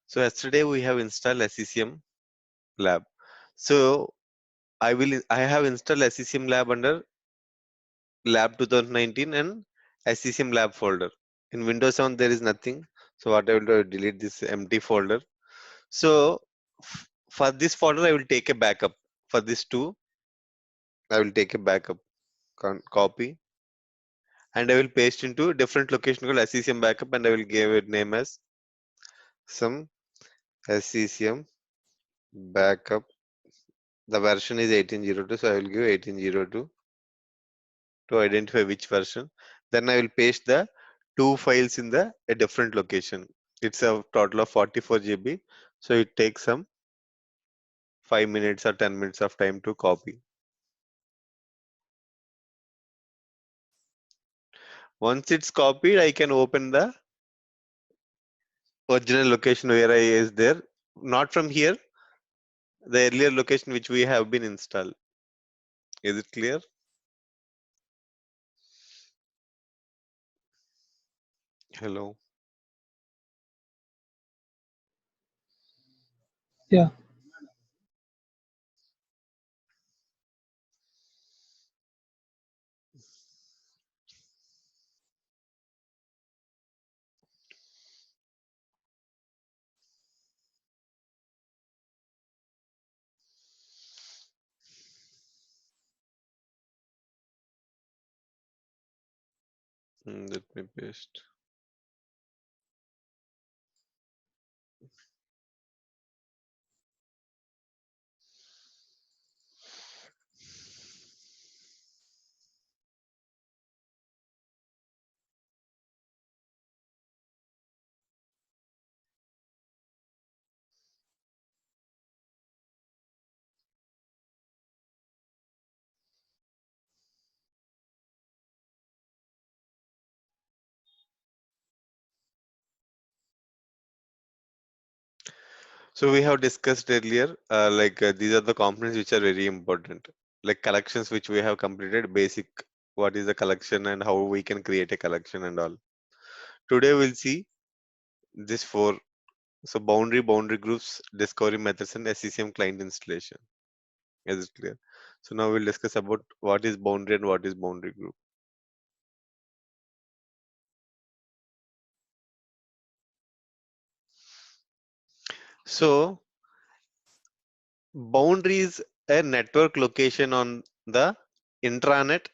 So yesterday we have installed SCCM lab. So I have installed SCCM lab under lab 2019 and SCCM lab folder. In Windows 7 there is nothing. So what I will do, I will delete this empty folder. So for this folder I will take a backup. For this two, I will take a backup copy and I will paste into different location called SCCM backup and I will give it name as some SCCM backup. The version is 1802, so I will give 1802 to identify which version. Then I will paste the two files in the a different location. It's a total of 44 GB, so it takes some 5 minutes or 10 minutes of time to copy. Once it's copied, I can open the original location where I is there. Not from here, the earlier location which we have been installed. Is it clear? Hello. Yeah. Let me paste. So we have discussed earlier, these are the components which are very important, like collections which we have completed, basic, what is the collection and how we can create a collection and all. Today we'll see this four. So boundary groups, discovery methods, and SCCM client installation. Is it clear? So now we'll discuss about what is boundary and what is boundary group. So boundary is a network location on the intranet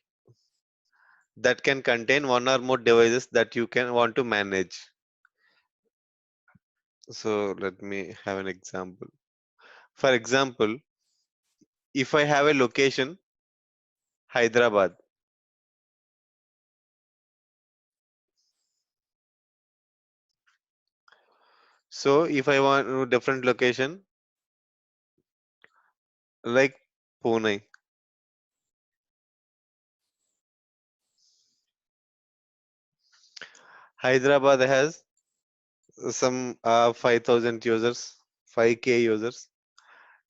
that can contain one or more devices that you can want to manage. So let me have an example. For example, if I have a location, Hyderabad. So if I want a different location, like Pune. Hyderabad has some 5,000 users, 5K users.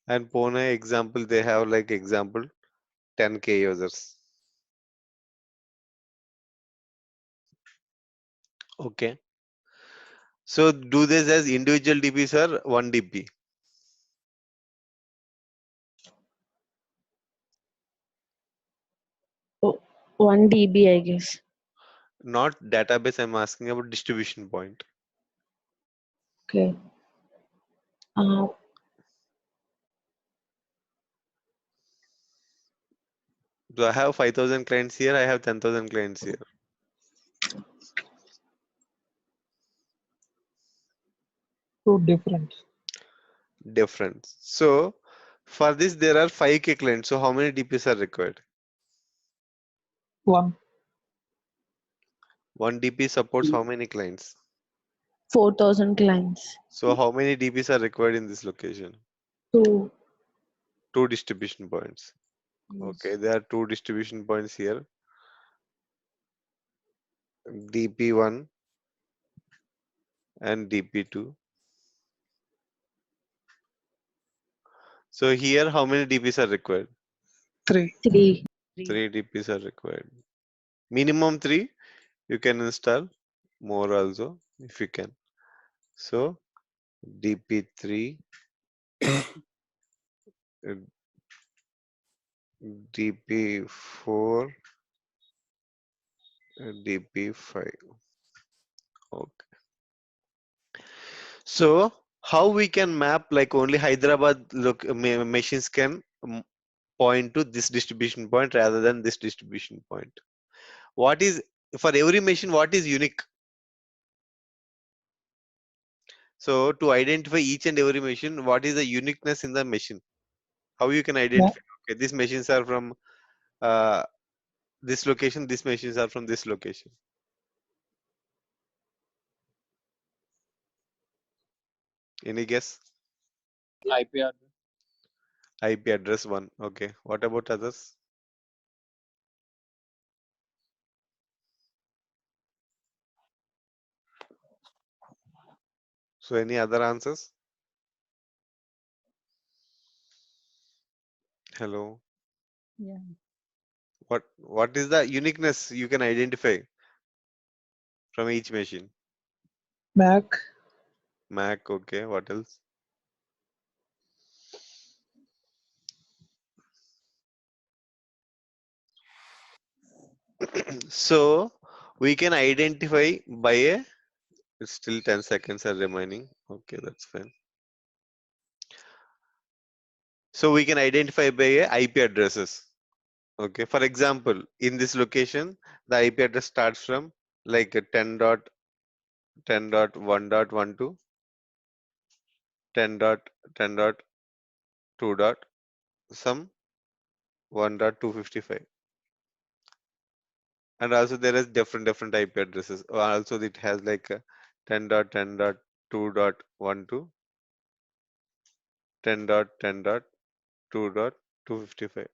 And Pune example, they have like example 10K users. Okay. So do this as individual DPs or one DP? Oh, 1 dB, I guess. Not database, I'm asking about distribution point. Okay. So I have 5,000 clients here, I have 10,000 clients here. Two different. Different. So for this, there are 5K clients. So how many DPs are required? One. One DP supports how many clients? 4,000 clients. So how many DPs are required in this location? 2. Two distribution points. Okay, Yes. there are two distribution points here. DP1 and DP2. So here, how many DPs are required? 3. 3. 3 DPs are required. Minimum 3. You can install more also if you can. So DP3, DP4, DP5. Okay. So how we can map like only Hyderabad machines can point to this distribution point rather than this distribution point? What is for every machine? What is unique? So to identify each and every machine, what is the uniqueness in the machine? How you can identify? Okay, these machines are from uh, this location. These machines are from this location. Any guess? IP address. IP address one. Okay. What about others? So any other answers? Hello. Yeah. What is the uniqueness you can identify from each machine? Mac, Mac. Okay. What else? So we can identify by a. It's still 10 seconds are remaining. Okay, that's fine. So we can identify by a IP addresses. Okay, for example, in this location, the IP address starts from like a 10.10.1.12, 10.10.2 dot some 1.255, and also there is different IP addresses. Also, it has like a 10.10.2.12, 10.10.2.255.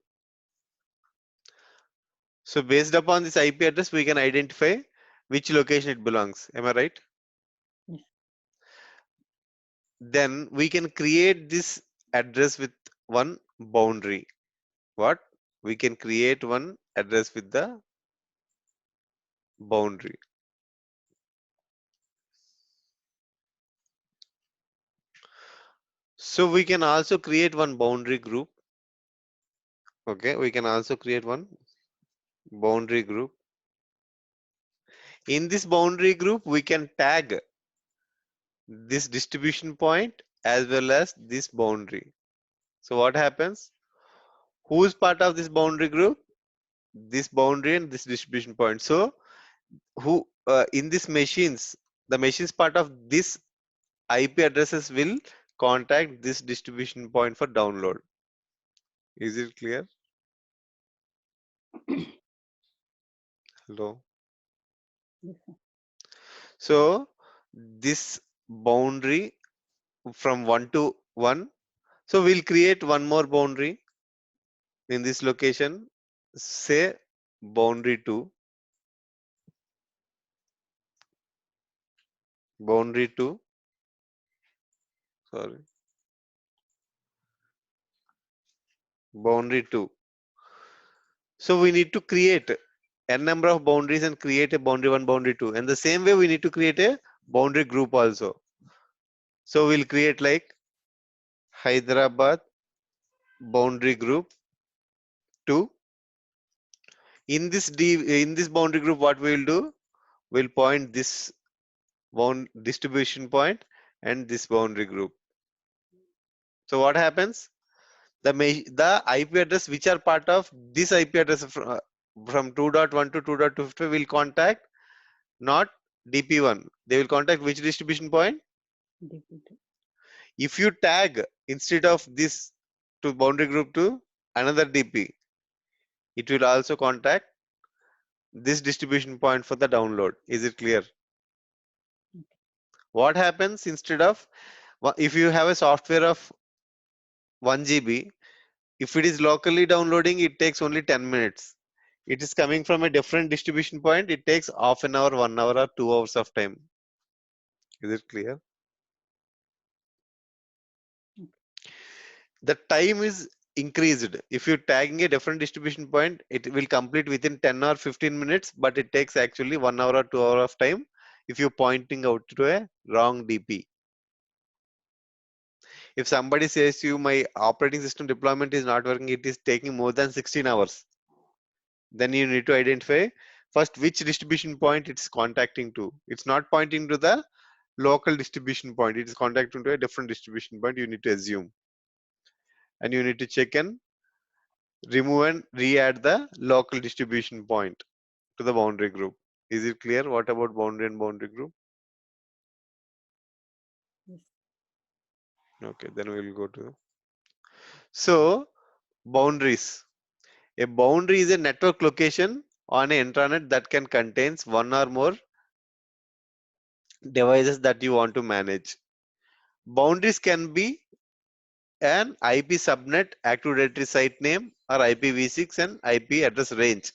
So based upon this IP address, we can identify which location it belongs. Am I right? Yes. Then we can create this address with one boundary. What? We can create one address with the boundary. So we can also create one boundary group. Okay, we can also create one boundary group. In this boundary group, we can tag this distribution point as well as this boundary. So what happens? Who is part of this boundary group? This boundary and this distribution point. So who in these machines, the machines part of this IP addresses will contact this distribution point for download. Is it clear? Hello. Yes, sir. So this boundary from 1 to 1. So we'll create one more boundary in this location. Say boundary 2. Boundary 2. Sorry. Boundary 2. So we need to create n number of boundaries and create a boundary 1, boundary 2. And the same way we need to create a boundary group also. So we'll create like Hyderabad boundary group 2. In this boundary group, what we'll do? We'll point this distribution point and this boundary group. So what happens? The IP address which are part of this IP address from 2.1 to 2.250 will contact not DP1. They will contact which distribution point? DP2. If you tag instead of this to boundary group to another DP, it will also contact this distribution point for the download. Is it clear? Okay. What happens instead of if you have a software of 1 GB, if it is locally downloading, it takes only 10 minutes. It is coming from a different distribution point, it takes half an hour, 1 hour, or 2 hours of time. Is it clear? Okay. The time is increased. If you're tagging a different distribution point, it will complete within 10 or 15 minutes, but it takes actually 1 hour or 2 hours of time if you're pointing out to a wrong DP. If somebody says to you, my operating system deployment is not working, it is taking more than 16 hours, then you need to identify first which distribution point it's contacting to. It's not pointing to the local distribution point, it is contacting to a different distribution point. You need to assume, and you need to check and remove and re-add the local distribution point to the boundary group. Is it clear? What about boundary and boundary group? Yes. Okay, then we will go to. So boundaries. A boundary is a network location on an intranet that can contains one or more devices that you want to manage. Boundaries can be an IP subnet, active directory site name, or IPv6 and IP address range.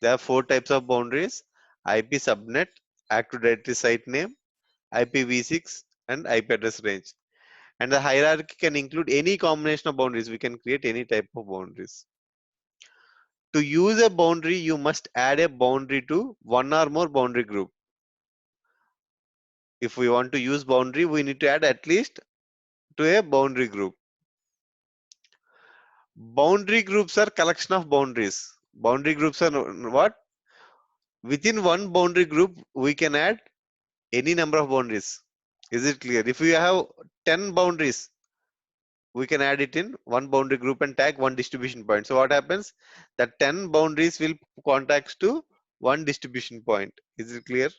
There are 4 types of boundaries: IP subnet, active directory site name, IPv6, and IP address range. And the hierarchy can include any combination of boundaries. We can create any type of boundaries. To use a boundary, you must add a boundary to one or more boundary group. If we want to use boundary, we need to add at least to a boundary group. Boundary groups are collection of boundaries. Boundary groups are what? Within one boundary group, we can add any number of boundaries. Is it clear? If we have 10 boundaries, we can add it in one boundary group and tag one distribution point. So what happens? That 10 boundaries will contacts to one distribution point. Is it clear?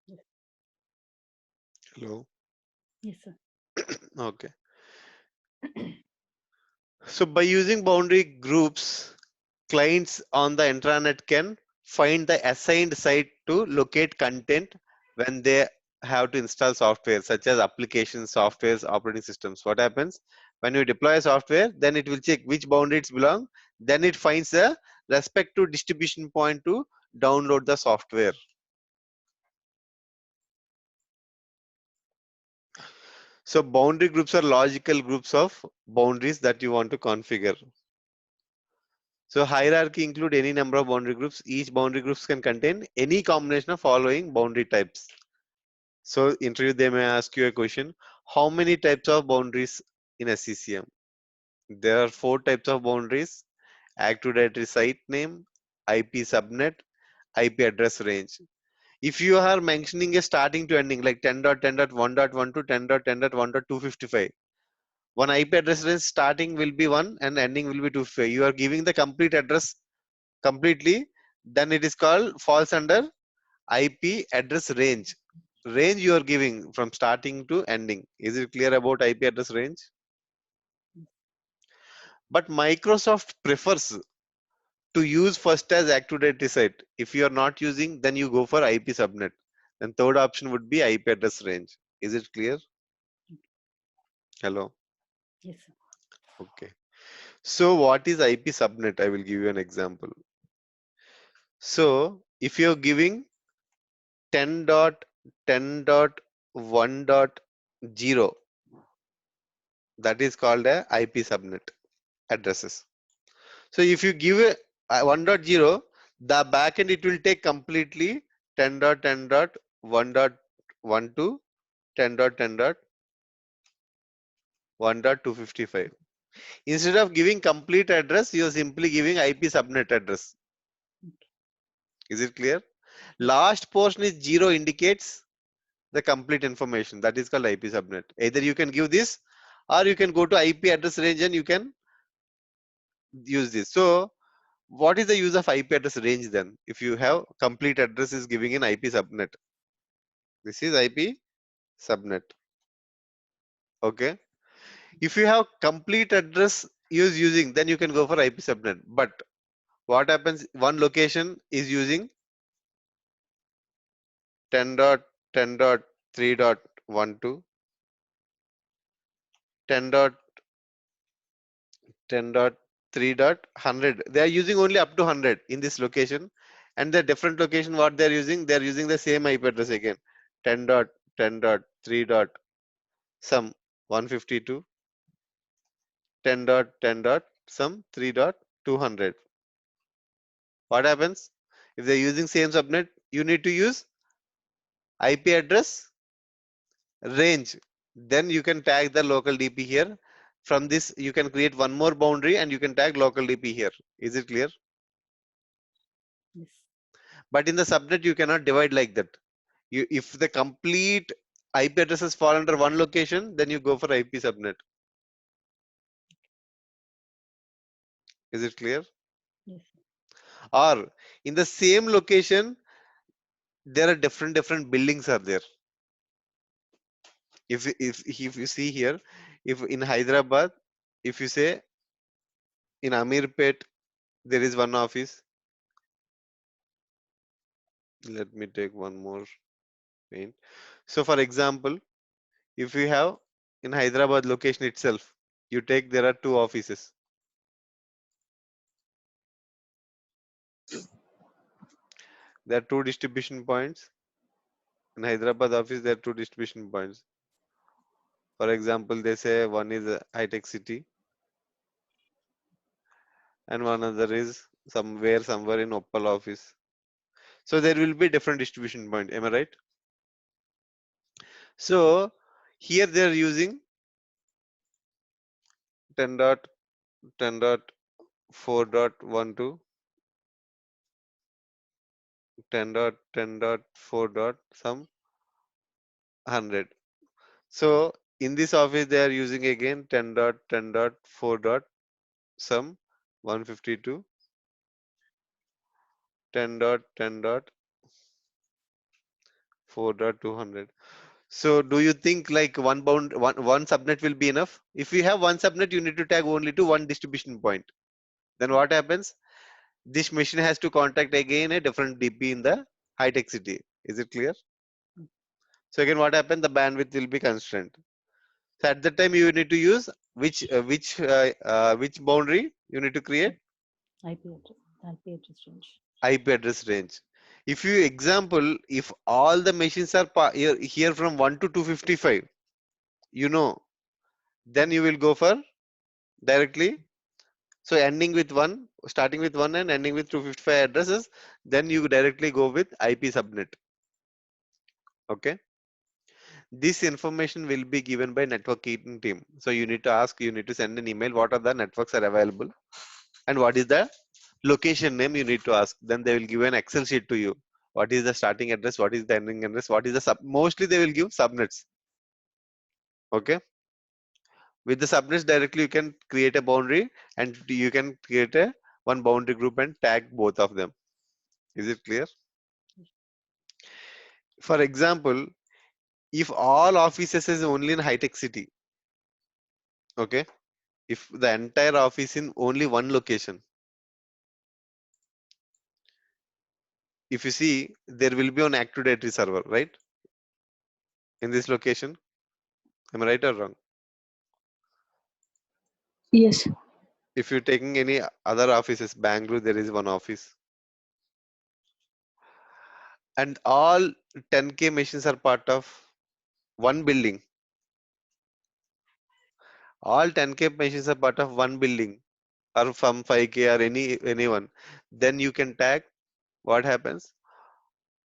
Yes. Hello. Yes, sir. Okay. So by using boundary groups, clients on the intranet can find the assigned site to locate content when they have to install software such as applications, softwares, operating systems. What happens when you deploy a software? Then it will check which boundary it belongs. Then it finds the respective distribution point to download the software. So boundary groups are logical groups of boundaries that you want to configure. So hierarchy include any number of boundary groups. Each boundary groups can contain any combination of following boundary types. So interview they may ask you a question: how many types of boundaries in SCCM? There are 4 types of boundaries: active directory site name, IP subnet, IP address range. If you are mentioning a starting to ending like 10.10.1.1 to 10.10.1.255, one IP address range starting will be 1 and ending will be 255. You are giving the complete address completely, then it is called falls under IP address range. Range you are giving from starting to ending. Is it clear about IP address range? But Microsoft prefers to use first as active directory site. If you are not using, then you go for IP subnet. Then third option would be IP address range. Is it clear? Hello. Yes, sir. Okay. So what is IP subnet? I will give you an example. So if you're giving 10.10.1.0, that is called a IP subnet addresses. So if you give a 1.0, the backend it will take completely 10.10.1.1 to 10.10.1.255. Instead of giving complete address, you are simply giving IP subnet address. Okay. Is it clear? Last portion is 0 indicates the complete information. That is called IP subnet. Either you can give this or you can go to IP address range and you can use this. So what is the use of IP address range then? If you have complete address is giving an IP subnet. This is IP subnet. Okay. If you have complete address is using, then you can go for IP subnet. But what happens? One location is using 10.10.3.12, 10.10.3.100. They are using only up to 100 in this location, and the different location what they are using the same IP address again, 10.10.3. Some 152, 10.10. Some 3.200. What happens if they're using same subnet? You need to use IP address range. then you can tag the local DP here. From this, you can create one more boundary and you can tag local DP here. Is it clear? Yes. But in the subnet, you cannot divide like that. If the complete IP addresses fall under one location, then you go for IP subnet. Is it clear? Yes. Or in the same location, there are different buildings are there. If you see here, if in Hyderabad, if you say in Amirpet there is one office. Let me take one more paint. So for example, if you have in Hyderabad location itself, you take there are two offices. There are two distribution points. In Hyderabad office, there are two distribution points. For example, they say one is High-Tech City and one other is somewhere in Uppal office. So there will be different distribution point. Am I right? So here they are using 10.10.4.12, 10.10.4 dot some 100. So in this office they are using again 10.10.4 dot some 152, 10.10.4.200. So do you think like one subnet will be enough? If you have one subnet, you need to tag only to one distribution point. Then what happens? This machine has to contact again a different DP in the High-Tech City. Is it clear? So again, what happens? The bandwidth will be constrained. So at that time, you need to use which boundary you need to create? IP address range. IP address range. If you example, if all the machines are here from 1 to 255, then you will go for directly. So ending with 1, starting with 1 and ending with 255 addresses, then you directly go with IP subnet. Okay. This information will be given by networking team. So you need to send an email, what are the networks are available and what is the location name you need to ask. Then they will give an Excel sheet to you. What is the starting address? What is the ending address? What is the mostly they will give subnets. Okay. With the subnets directly, you can create a boundary and you can create one boundary group and tag both of them. Is it clear? For example, if all offices is only in High-Tech City, okay, if the entire office in only one location, if you see, there will be an Active Directory server, right? In this location, am I right or wrong? Yes. If you're taking any other offices, Bangalore, there is one office. And all 10K machines are part of one building. All 10K machines are part of one building or from 5K or anyone. Then you can tag what happens.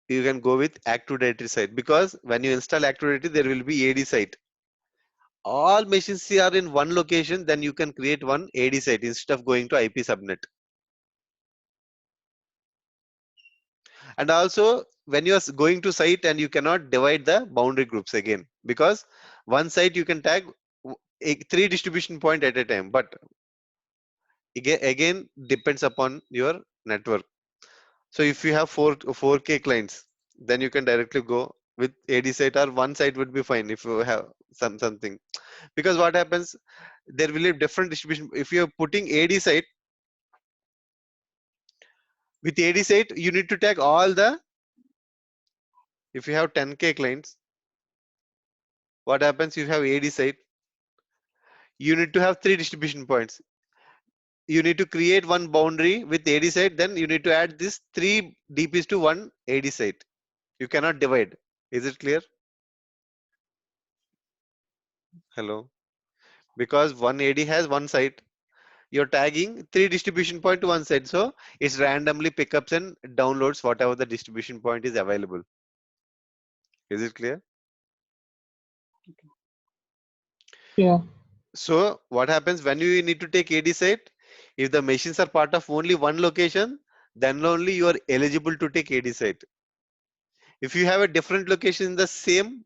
You can go with Active Directory site because when you install Active Directory, there will be AD site. All machines are in one location, then you can create one AD site instead of going to IP subnet. And also when you are going to site and you cannot divide the boundary groups again because one site you can tag 3 distribution point at a time, but again depends upon your network. So if you have 4K clients, then you can directly go with AD site or one site would be fine if you have something. Because what happens, there will be different distribution. If you're putting AD site, with AD site, you need to tag all the, if you have 10K clients, what happens, you have AD site, you need to have 3 distribution points. You need to create one boundary with AD site, then you need to add this 3 DPs to one AD site. You cannot divide. Is it clear? Hello? Because one AD has one site. You're tagging 3 distribution point to one side, so it's randomly pickups and downloads whatever the distribution point is available. Is it clear? Okay. Yeah. So what happens when you need to take AD site? If the machines are part of only one location, then only you are eligible to take AD site. If you have a different location in the same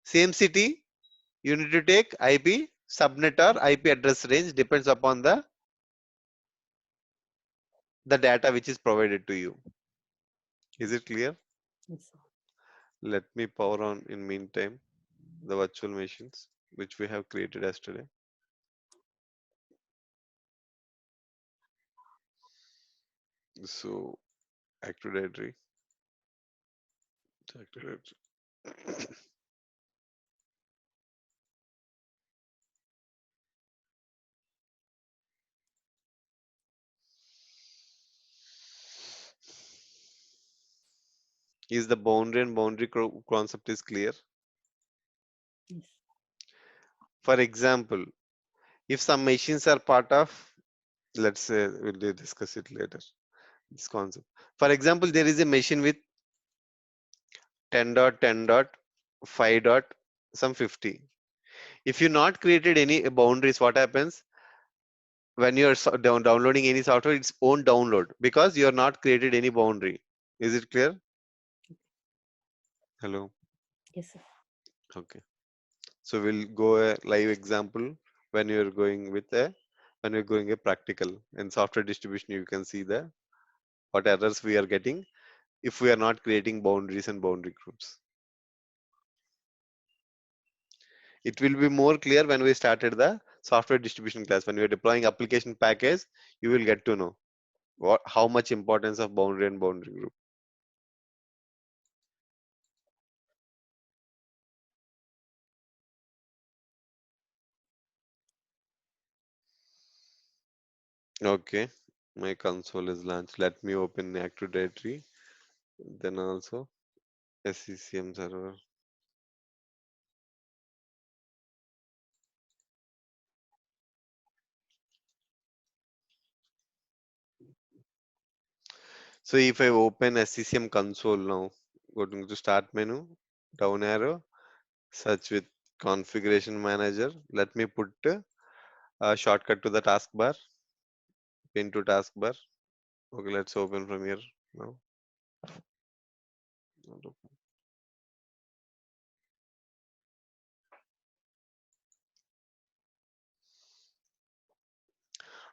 city, you need to take IP subnet or IP address range, depends upon the data which is provided to you. Is it clear? Yes, sir. Let me power on in meantime the virtual machines which we have created yesterday. So Active Directory. Active Directory. Is the boundary and boundary concept is clear? Yes. For example, if some machines are part of, let's say we'll discuss it later, this concept. For example, there is a machine with 10.10.5 dot some 50. If you not created any boundaries, what happens when you're downloading any software? It's own download because you are not created any boundary. Is it clear? Hello. Yes, sir. Okay. So we'll go a live example when you're going with a practical in software distribution. You can see the what errors we are getting if we are not creating boundaries and boundary groups. It will be more clear when we started the software distribution class. When we are deploying application package, you will get to know how much importance of boundary and boundary group. Okay, my console is launched. Let me open the Active Directory, then also SCCM server. So if I open SCCM console now, going to start menu, down arrow, search with configuration manager. Let me put a shortcut to the taskbar, pin to taskbar. Okay, let's open from here now.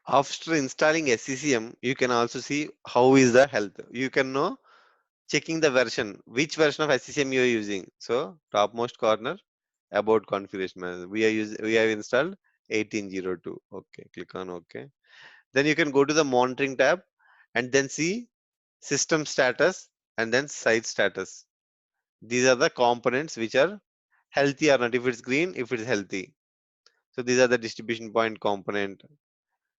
After installing SCCM, you can also see how is the health. You can know checking the version, which version of SCCM you are using. So topmost corner, about configuration manager. We have installed 1802. Okay, click on OK. Then you can go to the monitoring tab and then see system status and then site status. These are the components which are healthy or not. If it's green, if it's healthy. So these are the distribution point component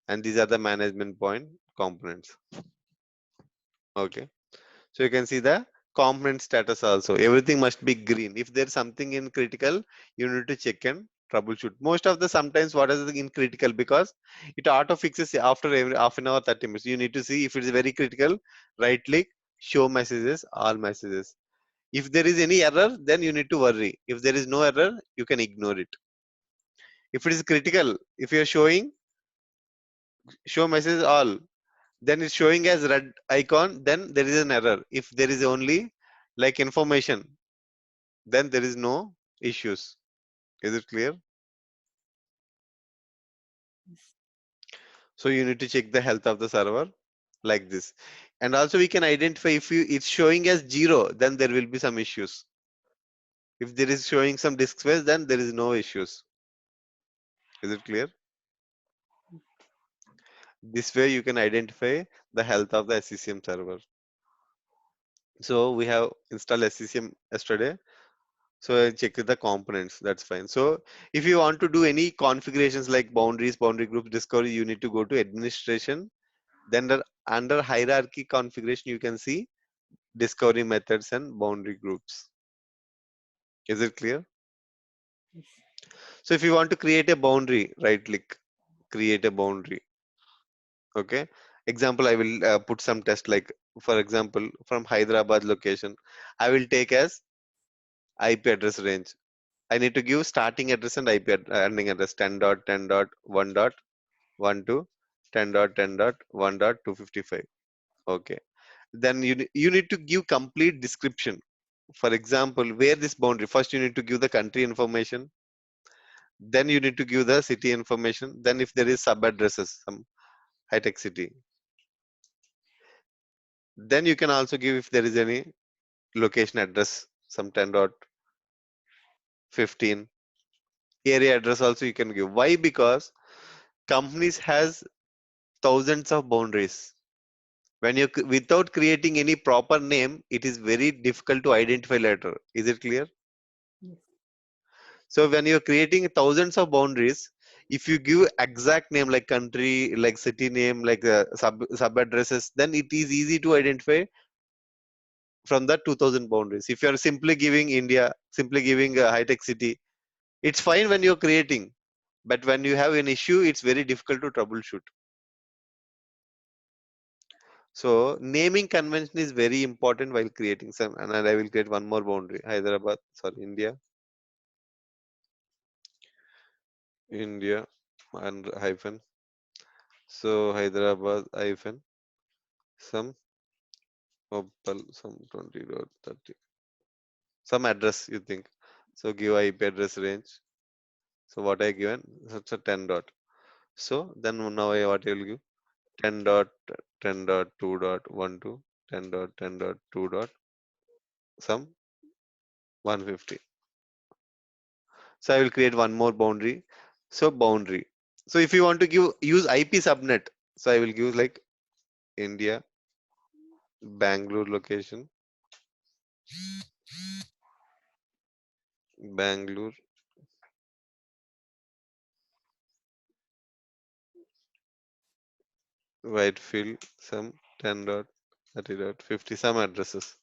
and these are the management point components. Okay. So you can see the component status also. Everything must be green. If there's something in critical, you need to check and troubleshoot. Most of the sometimes what is in critical because it auto fixes after every half an hour, 30 minutes. You need to see if it is very critical, right click, show messages, all messages. If there is any error, then you need to worry. If there is no error, you can ignore it. If it is critical, if you are showing show message all, then it's showing as red icon, then there is an error. If there is only like information, then there is no issues. Is it clear? Yes. So you need to check the health of the server like this. And also we can identify if it's showing as 0, then there will be some issues. If there is showing some disk space, then there is no issues. Is it clear? This way you can identify the health of the SCCM server. So we have installed SCCM yesterday. So I check the components, that's fine. So if you want to do any configurations like boundaries, boundary groups, discovery, you need to go to administration. Then under hierarchy configuration, you can see discovery methods and boundary groups. Is it clear? Yes. So if you want to create a boundary, right click, create a boundary. Okay. Example, I will put some test like, for example, from Hyderabad location, I will take as IP address range. I need to give starting address and IP ending address 10.10.1.12 10.10.1.255. Okay. Then you need to give complete description. For example, where this boundary, first you need to give the country information, then you need to give the city information, then if there is sub addresses, some high-tech city, then you can also give if there is any location address, some 10.15 area address also you can give. Why? Because companies has thousands of boundaries. When you without creating any proper name, it is very difficult to identify later. Is it clear? Yes. So when you're creating thousands of boundaries, if you give exact name like country, like city name, like sub addresses, then it is easy to identify from the 2000 boundaries. If you are simply giving India, simply giving a high-tech city, it's fine when you're creating, but when you have an issue, it's very difficult to troubleshoot. So naming convention is very important while creating some, and I will create one more boundary. Hyderabad, sorry, India, and hyphen. So Hyderabad hyphen some Opal some 20.30. Some address you think. So give IP address range. So what I given? Such a 10 dot. So then now what I will give? 10 dot 10 dot 2 dot 1 2 10 dot 10 dot 2 dot some 150. So I will create one more boundary. So boundary. So if you want to use IP subnet, so I will give like India, Bangalore location, Bangalore, Whitefield, some 10 dot 30 dot 50, some addresses.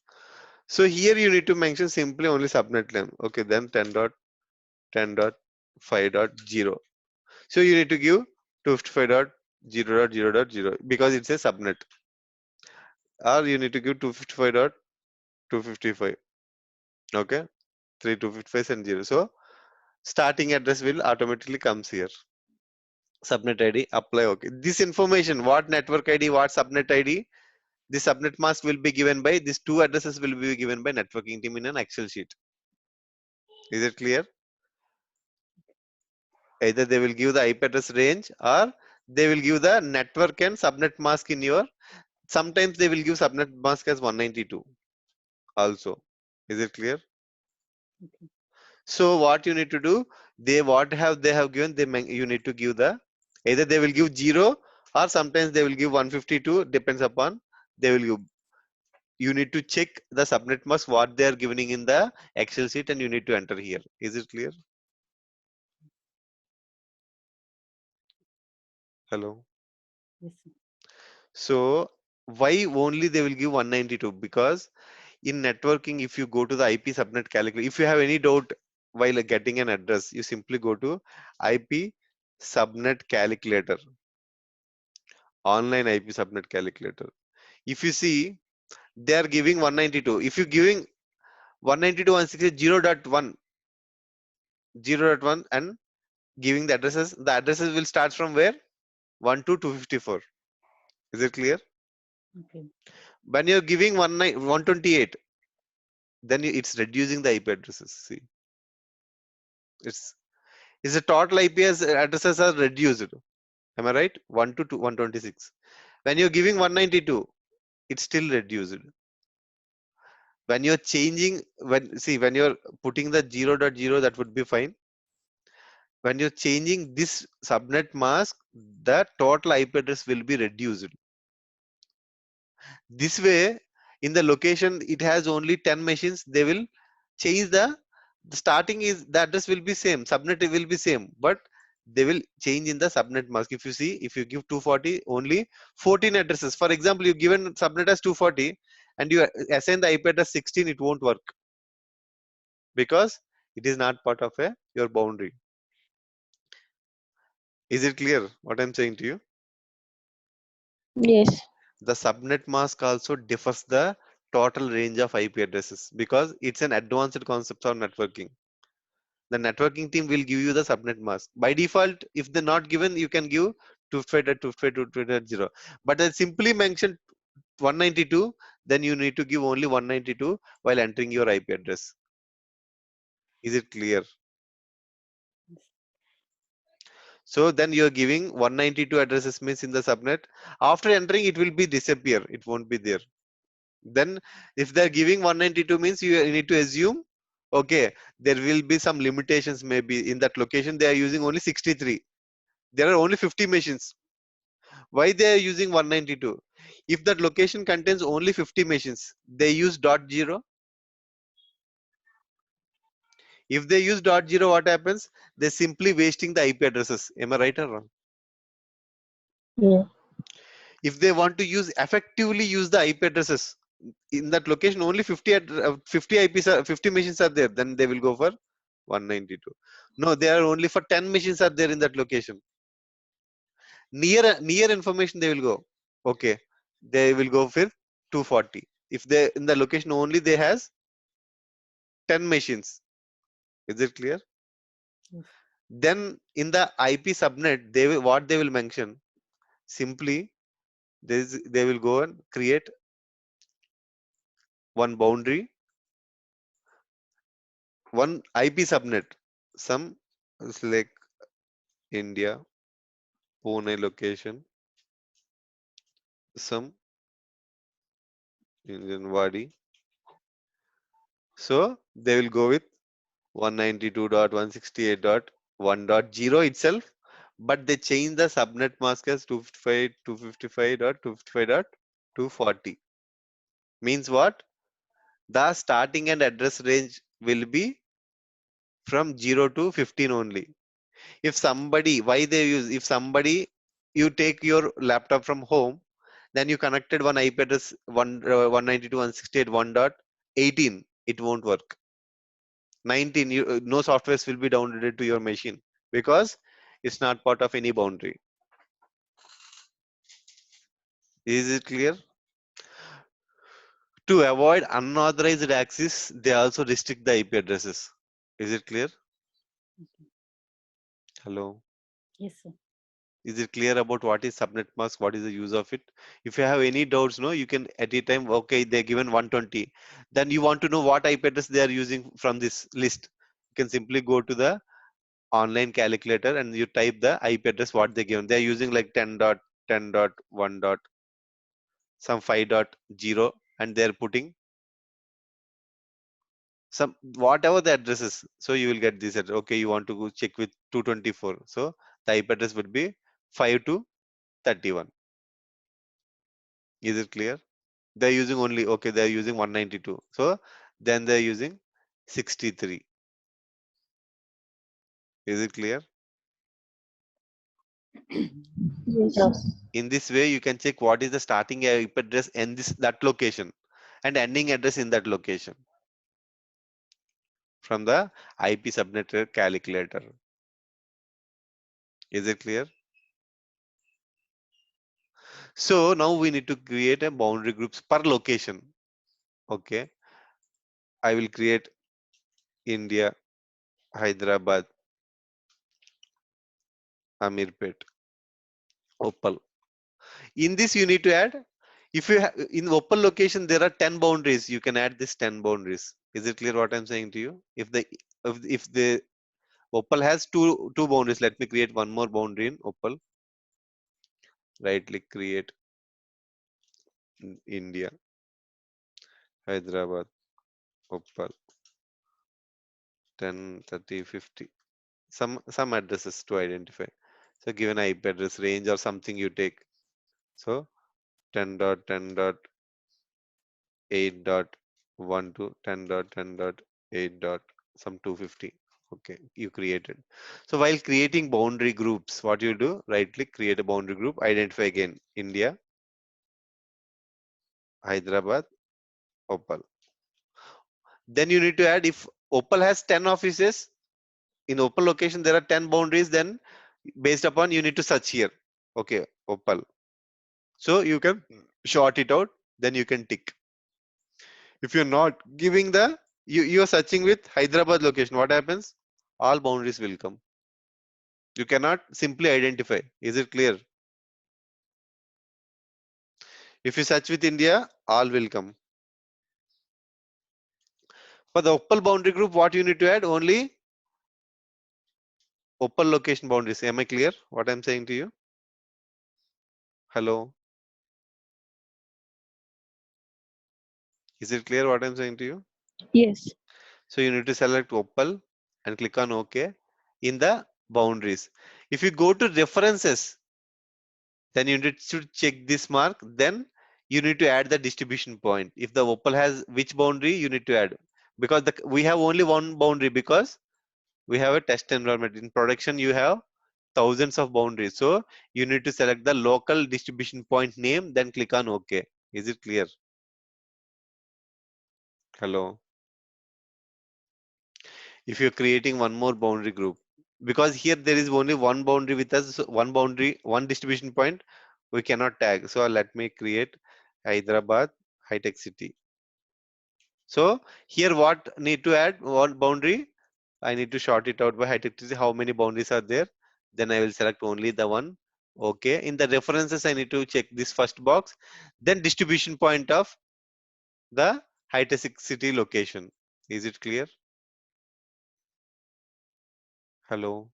So here you need to mention simply only subnet name. Okay, then 10 dot 10 dot 5 dot 0. So you need to give 255 dot 0 dot 0 dot 0 because it's a subnet. Or you need to give 255 dot 255. Okay, 3 255 and 0. So starting address will automatically comes here. Subnet ID apply. Okay, this information, what network ID, what subnet ID, this subnet mask will be given by these two addresses will be given by networking team in an Excel sheet. Is it clear? Either they will give the IP address range or they will give the network and subnet mask in your. Sometimes they will give subnet mask as 192 also. Is it clear? Okay. So what you need to do, they have given, you need to give the, either they will give 0 or sometimes they will give 152, depends upon, they will give. You need to check the subnet mask what they are giving in the Excel sheet and you need to enter here. Is it clear? Hello. Yes, sir. So why only they will give 192? Because in networking, if you go to the IP subnet calculator, if you have any doubt while getting an address, you simply go to IP subnet calculator, online IP subnet calculator. If you see, they are giving 192. If you giving 192.168.0.1, 0.1 and giving the addresses will start from where? 1 to 254. Is it clear? Okay. When you're giving 128, then it's reducing the IP addresses. See, it's the total IP addresses are reduced. Am I right? 1 to 126. When you're giving 192, it's still reduced. When you're changing, when you're putting the 0.0, that would be fine. When you're changing this subnet mask, the total IP address will be reduced. This way, in the location, it has only 10 machines. They will change the starting is the address will be same, subnet will be same, but they will change in the subnet mask. If you see, if you give 240, only 14 addresses. For example, you given subnet as 240 and you assign the IP address 16, it won't work because it is not part of your boundary. Is it clear what I'm saying to you? Yes. The subnet mask also differs the total range of IP addresses because it's an advanced concept of networking. The networking team will give you the subnet mask. By default, if they're not given, you can give 255.255.255.0. But I simply mentioned 192, then you need to give only 192 while entering your IP address. Is it clear? So then you're giving 192 addresses means in the subnet. After entering, it will be disappear. It won't be there. Then if they're giving 192 means you need to assume, okay, there will be some limitations maybe in that location. They are using only 63. There are only 50 machines. Why they are using 192? If that location contains only 50 machines, they use .0. If they use .0, what happens? They're simply wasting the IP addresses. Am I right or wrong? Yeah. If they want to effectively use the IP addresses in that location, only 50 IPs 50 machines are there, then they will go for 192. No, they are only for 10 machines are there in that location. Near information they will go. Okay, they will go for 240. If they in the location only they has 10 machines. Is it clear? Yes. Then in the IP subnet, what they will mention simply they will go and create one boundary, one IP subnet. Some is like India, Pune location, some Indian Wadi. So they will go with 192.168.1.0 itself, but they change the subnet mask as 255.255.255.240. Means what? The starting and address range will be from 0 to 15 only. If somebody, why they use, if somebody, you take your laptop from home, then you connected one IP address 192.168.1.18, it won't work. 19, no softwares will be downloaded to your machine because it's not part of any boundary. Is it clear? To avoid unauthorized access, they also restrict the IP addresses. Is it clear? Okay. Hello? Yes, sir. Is it clear about what is subnet mask? What is the use of it? If you have any doubts, no, you can at a time, okay, they're given 120. Then you want to know what IP address they are using from this list. You can simply go to the online calculator and you type the IP address what they given. They're using like 10.10.1. Some 5.0 and they're putting some whatever the address is. So you will get this address. Okay, you want to go check with 224. So the IP address would be 5 to 31. Is it clear? They're using only, okay, they're using 192. So then they're using 63. Is it clear? Yes. In this way, you can check what is the starting IP address in that location and ending address in that location from the IP subnet calculator. Is it clear? So now we need to create a boundary groups per location. Okay, I will create India, Hyderabad, Amirpet, Opal. In this, you need to add. If you in Opal location there are 10 boundaries, you can add this 10 boundaries. Is it clear what I'm saying to you? If the Opal has two boundaries, let me create one more boundary in Opal. Right click, create India, Hyderabad, Opal, 10, 30, 50. Some addresses to identify. So given IP address range or something you take. So 10.10.8.1 to 10.10.8. Some 250. Okay, you created. So while creating boundary groups, what you do? Right click, create a boundary group, identify again India, Hyderabad, Opal. Then you need to add if Opal has 10 offices, in Opal location there are 10 boundaries, then based upon you need to search here. Okay, Opal. So you can short it out, then you can tick. If you're not giving you are searching with Hyderabad location, what happens? all boundaries will come. You cannot simply identify. Is it clear? If you search with India, all will come. For the Opal boundary group, what you need to add? Only Opal location boundaries. Am I clear what I'm saying to you? Hello? Is it clear what I'm saying to you? Yes. So you need to select Opal and click on OK in the boundaries. If you go to references, then you need to check this mark. Then you need to add the distribution point. If the Opal has which boundary, you need to add. Because we have only one boundary because we have a test environment. In production, you have thousands of boundaries. So you need to select the local distribution point name, then click on OK. Is it clear? Hello? If you're creating one more boundary group, because here there is only one boundary with us, so one boundary, one distribution point, we cannot tag. So let me create Hyderabad High Tech City. So here what need to add? One boundary. I need to sort it out by High Tech City. How many boundaries are there? Then I will select only the one. Okay. In the references, I need to check this first box. Then distribution point of the High Tech City location. Is it clear? Hello.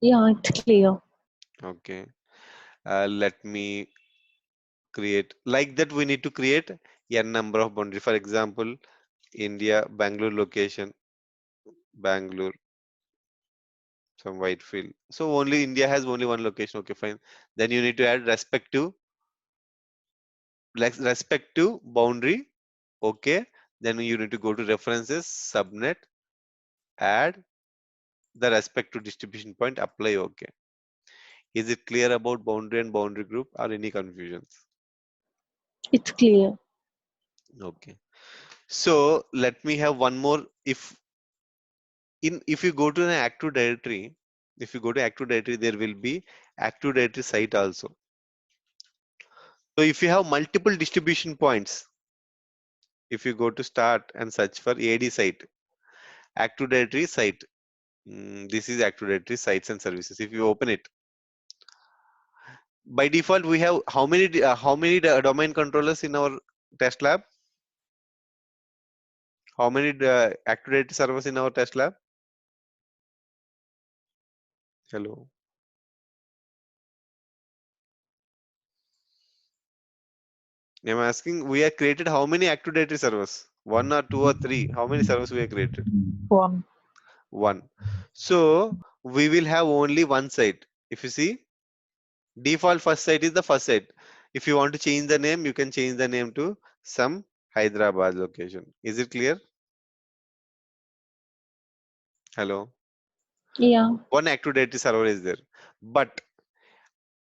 Yeah, it's clear. Okay. Let me create like that. We need to create n number of boundary. For example, India, Bangalore location, Bangalore, some Whitefield. So only India has only one location. Okay, fine. Then you need to add respective boundary. Okay. Then you need to go to references, subnet, add the respective distribution point, apply. Okay. Is it clear about boundary and boundary group or any confusions? It's clear. Okay. So let me have one more. If you go to an active directory, if you go to active directory, there will be active directory site also. So if you have multiple distribution points, if you go to start and search for AD site, active directory site, this is active directory sites and services. If you open it, by default we have how many domain controllers in our test lab? How many active directory servers in our test lab? Hello. I'm asking, we have created how many active directory servers? One or two or three? How many servers we have created? One. One. So we will have only one site. If you see, default first site is the first site. If you want to change the name, you can change the name to some Hyderabad location. Is it clear? Hello. Yeah. One active directory server is there. But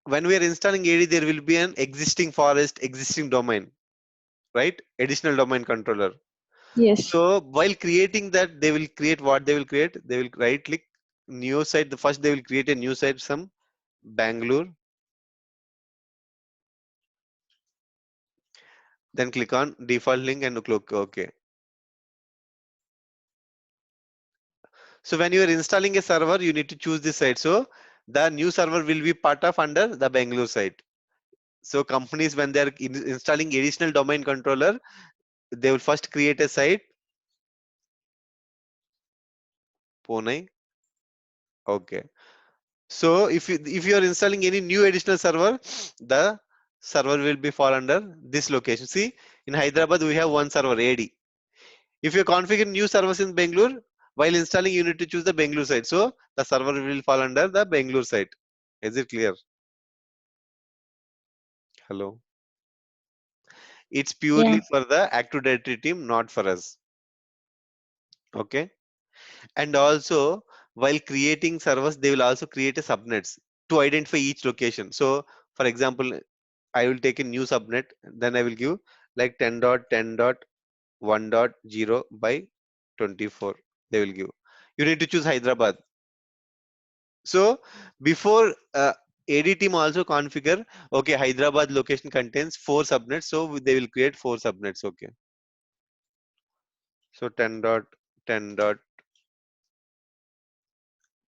when we are installing AD, there will be an existing forest, existing domain, right? Additional domain controller. Yes. So while creating that, they will create what they will create. They will right click new site. The first they will create a new site, some Bangalore. Then click on default link and click OK. So when you are installing a server, you need to choose this site. So the new server will be part of under the Bangalore site. So companies, when they are installing additional domain controller, they will first create a site. Pune. Okay. So if you are installing any new additional server, the server will be fall under this location. See, in Hyderabad we have one server AD. If you configure new servers in Bangalore, while installing you need to choose the Bangalore site. So the server will fall under the Bangalore site. Is it clear? Hello. It's purely Yeah. for the Active Directory team, not for us. Okay. And also while creating servers, they will also create a subnets to identify each location. So for example, I will take a new subnet, then I will give like 10.10.1.0 by 24. They will give. You need to choose Hyderabad. So before AD team also configure, okay, Hyderabad location contains 4 subnets. So they will create 4 subnets. Okay. So 10.10.1.0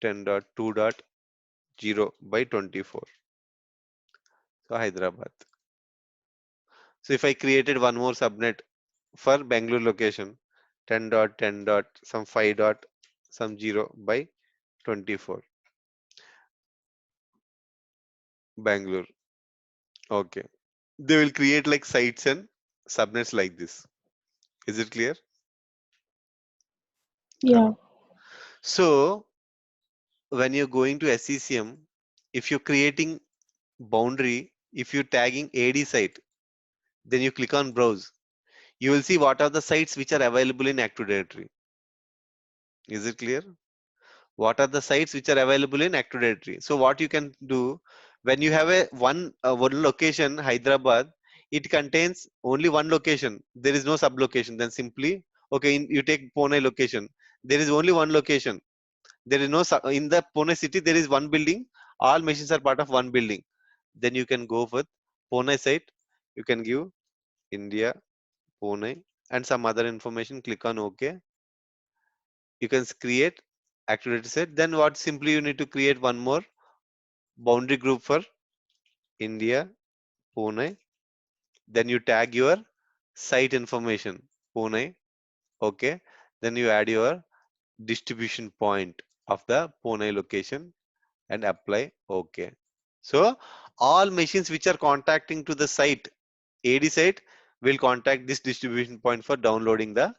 10.2.0 by 24. So Hyderabad. So if I created one more subnet for Bangalore location, 10.10 dot some 5 dot some 0 by 24. Bangalore. Okay. They will create like sites and subnets like this. Is it clear? Yeah. So when you're going to SCCM, if you're creating boundary, if you're tagging AD site, then you click on browse. You will see what are the sites which are available in Active Directory. Is it clear? What are the sites which are available in Active Directory? So what you can do when you have a one location, Hyderabad, it contains only one location. There is no sub location. Then simply you take Pune location. There is only one location. There is no in the Pune city. There is one building. All machines are part of one building. Then you can go with Pune site. You can give India, Pune, and some other information. Click on OK. You can create Active Directory set. Then what simply you need to create one more boundary group for India, Pune. Then you tag your site information, Pune. Okay. Then you add your distribution point of the Pune location and apply OK. So all machines which are contacting to the site, AD site, will contact this distribution point for downloading the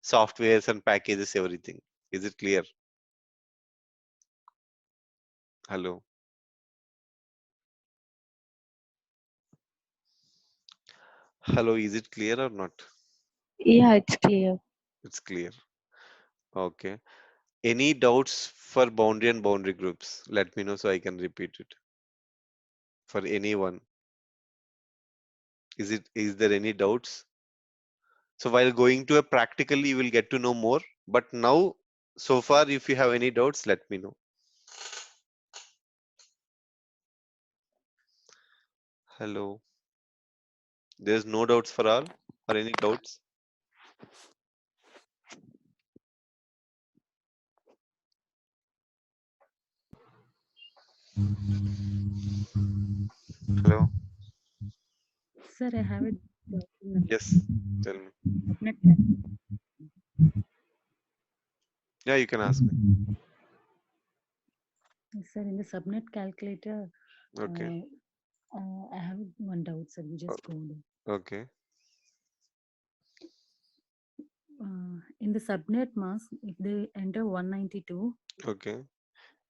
softwares and packages, everything. Is it clear? Hello. Hello, is it clear or not? Yeah, it's clear. It's clear. Okay. Any doubts for boundary and boundary groups? Let me know so I can repeat it. For anyone. Is there any doubts? So while going to a practical, you will get to know more. But now, so far, if you have any doubts, let me know. Hello. There's no doubts for all or any doubts? Hello. Sir, I have a doubt in the Yes. Tell me. subnet cal- Yeah, you can ask me. Sir, in the subnet calculator, Okay. I have one doubt, sir. You just told. Okay. In the subnet mask, if they enter 192, Okay.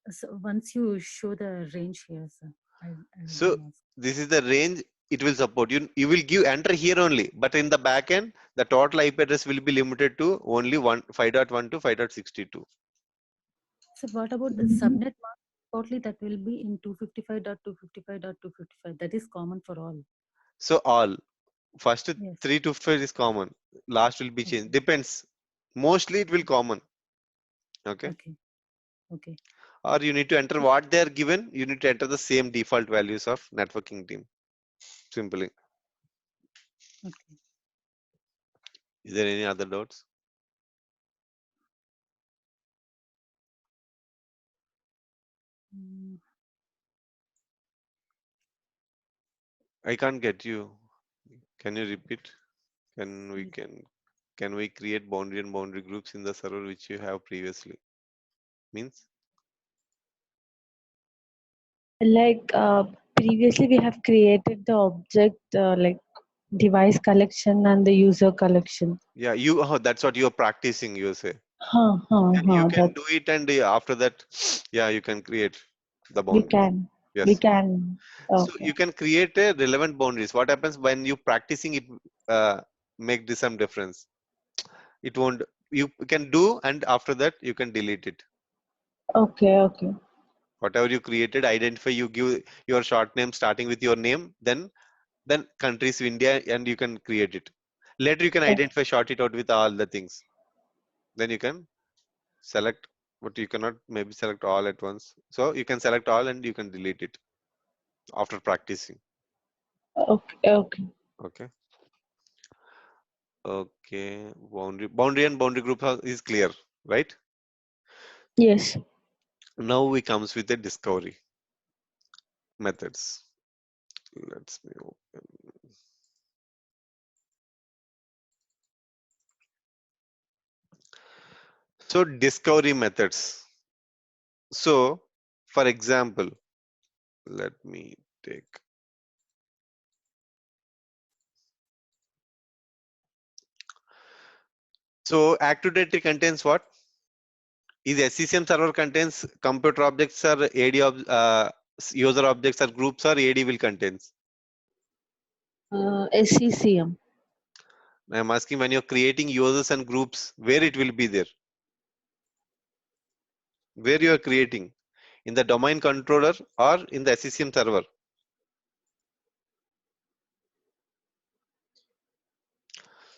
so once you show the range here, sir, I will So ask. this is the range it will support. You will give enter here only, but in the back end, the total IP address will be limited to only 5.1 to 5.62. So what about the subnet mask? Totally, that will be in 255.255.255. That is common for all. So all first Yes. 3 to 5 is common. Last will be changed. Okay. Depends. Mostly it will common. Okay. Okay. Okay. Or you need to enter what they are given. You need to enter the same default values of networking team. Simply. Okay. Is there any other doubts? Mm, I can't get you. Can you repeat? Can we yes. can we create boundary and boundary groups in the server which you have previously? Means Like previously, we have created the object like device collection and the user collection. yeah, that's what you're practicing, you say. You can do That it and after that, yeah, you can create the we boundary. can. We Yes. can. So Okay. you can create a relevant boundaries. What happens when you practicing it make this some difference? It won't you can do and after that you can delete it. Okay. Okay. Whatever you created, identify, you give your short name starting with your name, then countries India and you can create it. Later you can Oh, identify, short it out with all the things. Then you can select, but you cannot maybe select all at once. So you can select all and you can delete it after practicing. okay. Okay. Okay. Okay. Boundary and boundary group is clear, right? Yes. Now we comes with the discovery methods. Let's me open. So discovery methods. So for example, let me take. So Active Directory contains what? Is SCCM server contains computer objects or user objects or groups, or AD will contains? SCCM. I'm asking, when you're creating users and groups, where it will be there? Where you are creating? In the domain controller or in the SCCM server?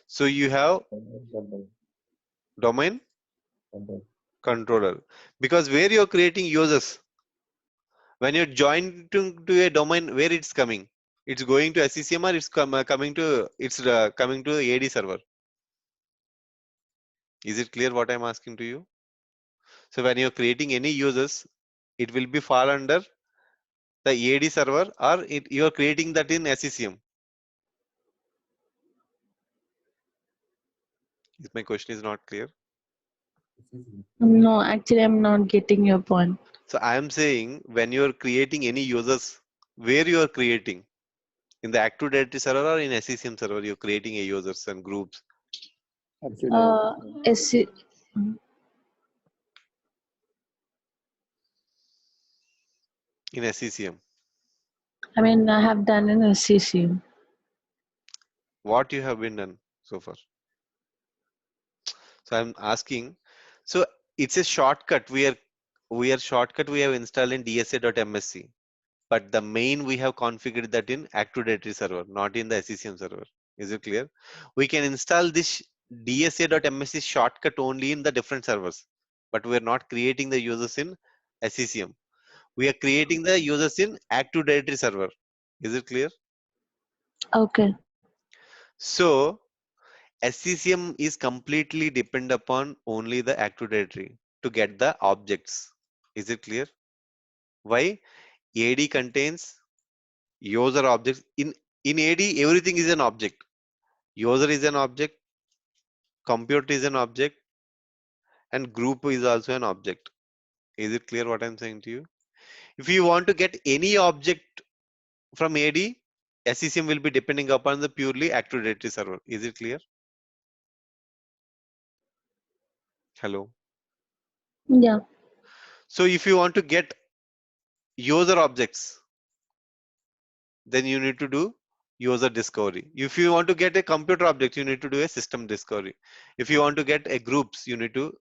So you have domain controller, because where you're creating users, when you're joining to a domain, where it's coming? It's going to SCCM, or it's coming to AD server. Is it clear what I'm asking to you? So when you're creating any users, it will be fall under the AD server, or you're creating that in SCCM. If my question is not clear. No, actually, I'm not getting your point. So I am saying, when you're creating any users, where you are creating? In the Active Directory server or in SCCM server, you're creating a users and groups. SC. In SCCM. I mean, I have done in SCCM. What you have been done so far? So I'm asking, so it's a shortcut. We have installed in dsa.msc, but the main we have configured that in Active Directory server, not in the SCCM server. Is it clear? We can install this dsa.msc shortcut only in the different servers, but we are not creating the users in SCCM. We are creating the users in Active Directory server. Is it clear? Okay. So SCCM is completely depend upon only the Active Directory to get the objects. Is it clear? Why? AD contains user objects. In AD, everything is an object. User is an object, computer is an object, and group is also an object. Is it clear what I'm saying to you? If you want to get any object from AD, SCCM will be depending upon the purely Active Directory server. Is it clear? Hello. Yeah. So if you want to get user objects, then you need to do user discovery. If you want to get a computer object, you need to do a system discovery. If you want to get a groups, you need to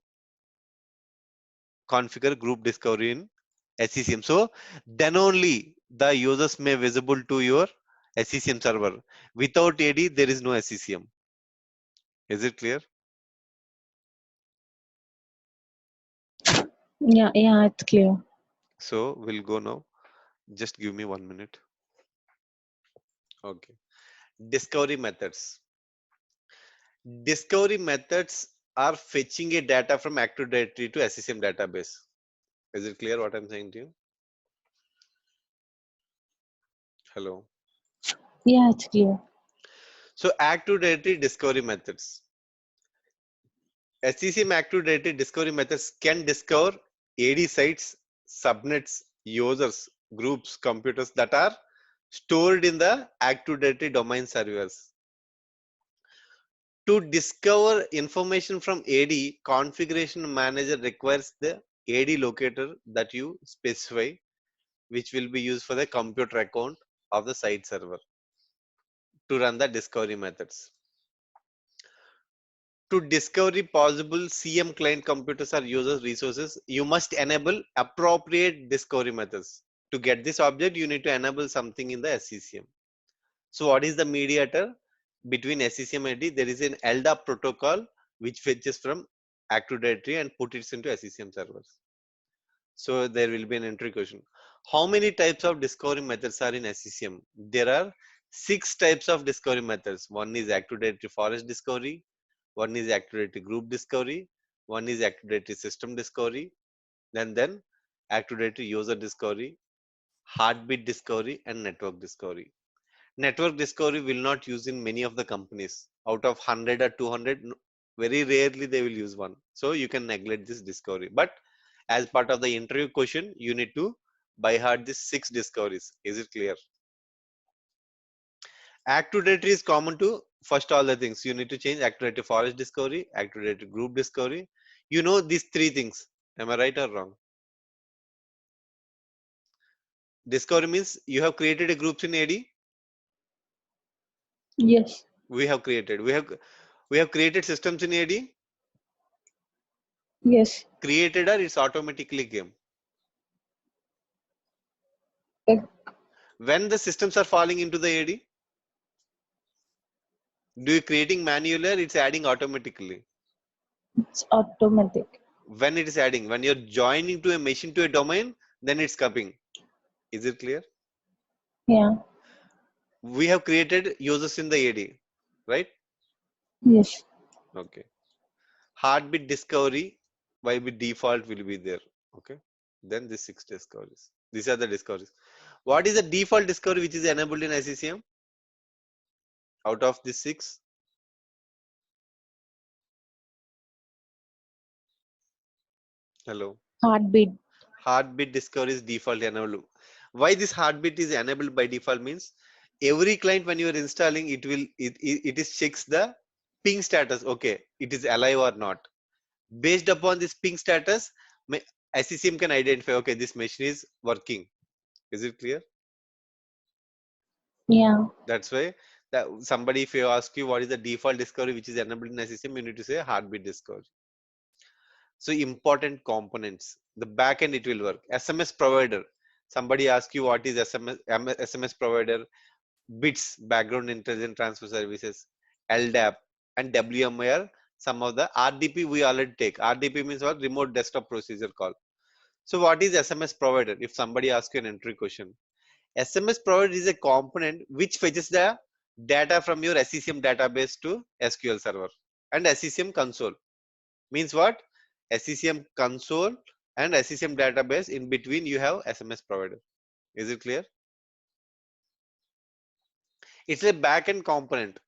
configure group discovery in SCCM. So then only the users may visible to your SCCM server. Without AD, there is no SCCM. Is it clear? Yeah, it's clear. So we'll go now. Just give me 1 minute. Okay. Discovery methods. Discovery methods are fetching a data from Active Directory to SCCM database. Is it clear what I'm saying to you? Hello. Yeah, it's clear. So Active Directory discovery methods. SCCM Active Directory discovery methods can discover AD sites, subnets, users, groups, computers that are stored in the Active Directory domain servers. To discover information from AD, configuration manager requires the AD locator that you specify, which will be used for the computer account of the site server to run the discovery methods. To discover possible CM client computers or users resources, you must enable appropriate discovery methods. To get this object, you need to enable something in the SCCM. So what is the mediator between SCCM and AD? There is an LDAP protocol which fetches from Active Directory and put it into SCCM servers. So there will be an entry question. How many types of discovery methods are in SCCM? There are 6 types of discovery methods. One is Active Directory forest discovery. One is Active Directory group discovery. One is Active Directory system discovery. And then Active Directory user discovery, heartbeat discovery, and network discovery. Network discovery will not use in many of the companies. Out of 100 or 200, very rarely they will use one. So you can neglect this discovery. But as part of the interview question, you need to by heart these 6 discoveries. Is it clear? Active Directory is common to first all the things. You need to change Active Directory forest discovery, Active Directory group discovery. You know these 3 things. Am I right or wrong? Discovery means you have created a groups in AD. Yes. We have created. We have created systems in AD. Yes. Created or it's automatically came. Like, When the systems are falling into the AD, do you creating manually or it's adding automatically? it's automatic. When it is adding, when you're joining to a machine to a domain, then it's coming. Is it clear? Yeah. We have created users in the AD, right? Yes. Okay. Heartbeat discovery by default will be there. Okay. Then the 6 discoveries. These are the discoveries. What is the default discovery which is enabled in SCCM? Out of the 6? Hello. Heartbeat. Heartbeat discovery is default enabled. Why this heartbeat is enabled by default means every client when you are installing it is checks the ping status. Okay, it is alive or not. Based upon this ping status, SCCM can identify, okay, this machine is working. Is it clear? Yeah. That's why that somebody, if you ask you what is the default discovery which is enabled in SCCM, you need to say heartbeat discovery. So important components, the backend it will work. SMS provider. Somebody asks you what is SMS provider, BITS, background intelligent transfer services, LDAP, and WMIR. Some of the RDP we already take. RDP means what? Remote desktop procedure call. So what is SMS provider? If somebody asks you an entry question, SMS provider is a component which fetches the data from your SCCM database to SQL server and SCCM console. Means what? SCCM console and SCCM database, in between you have SMS provider. Is it clear? It's a backend component.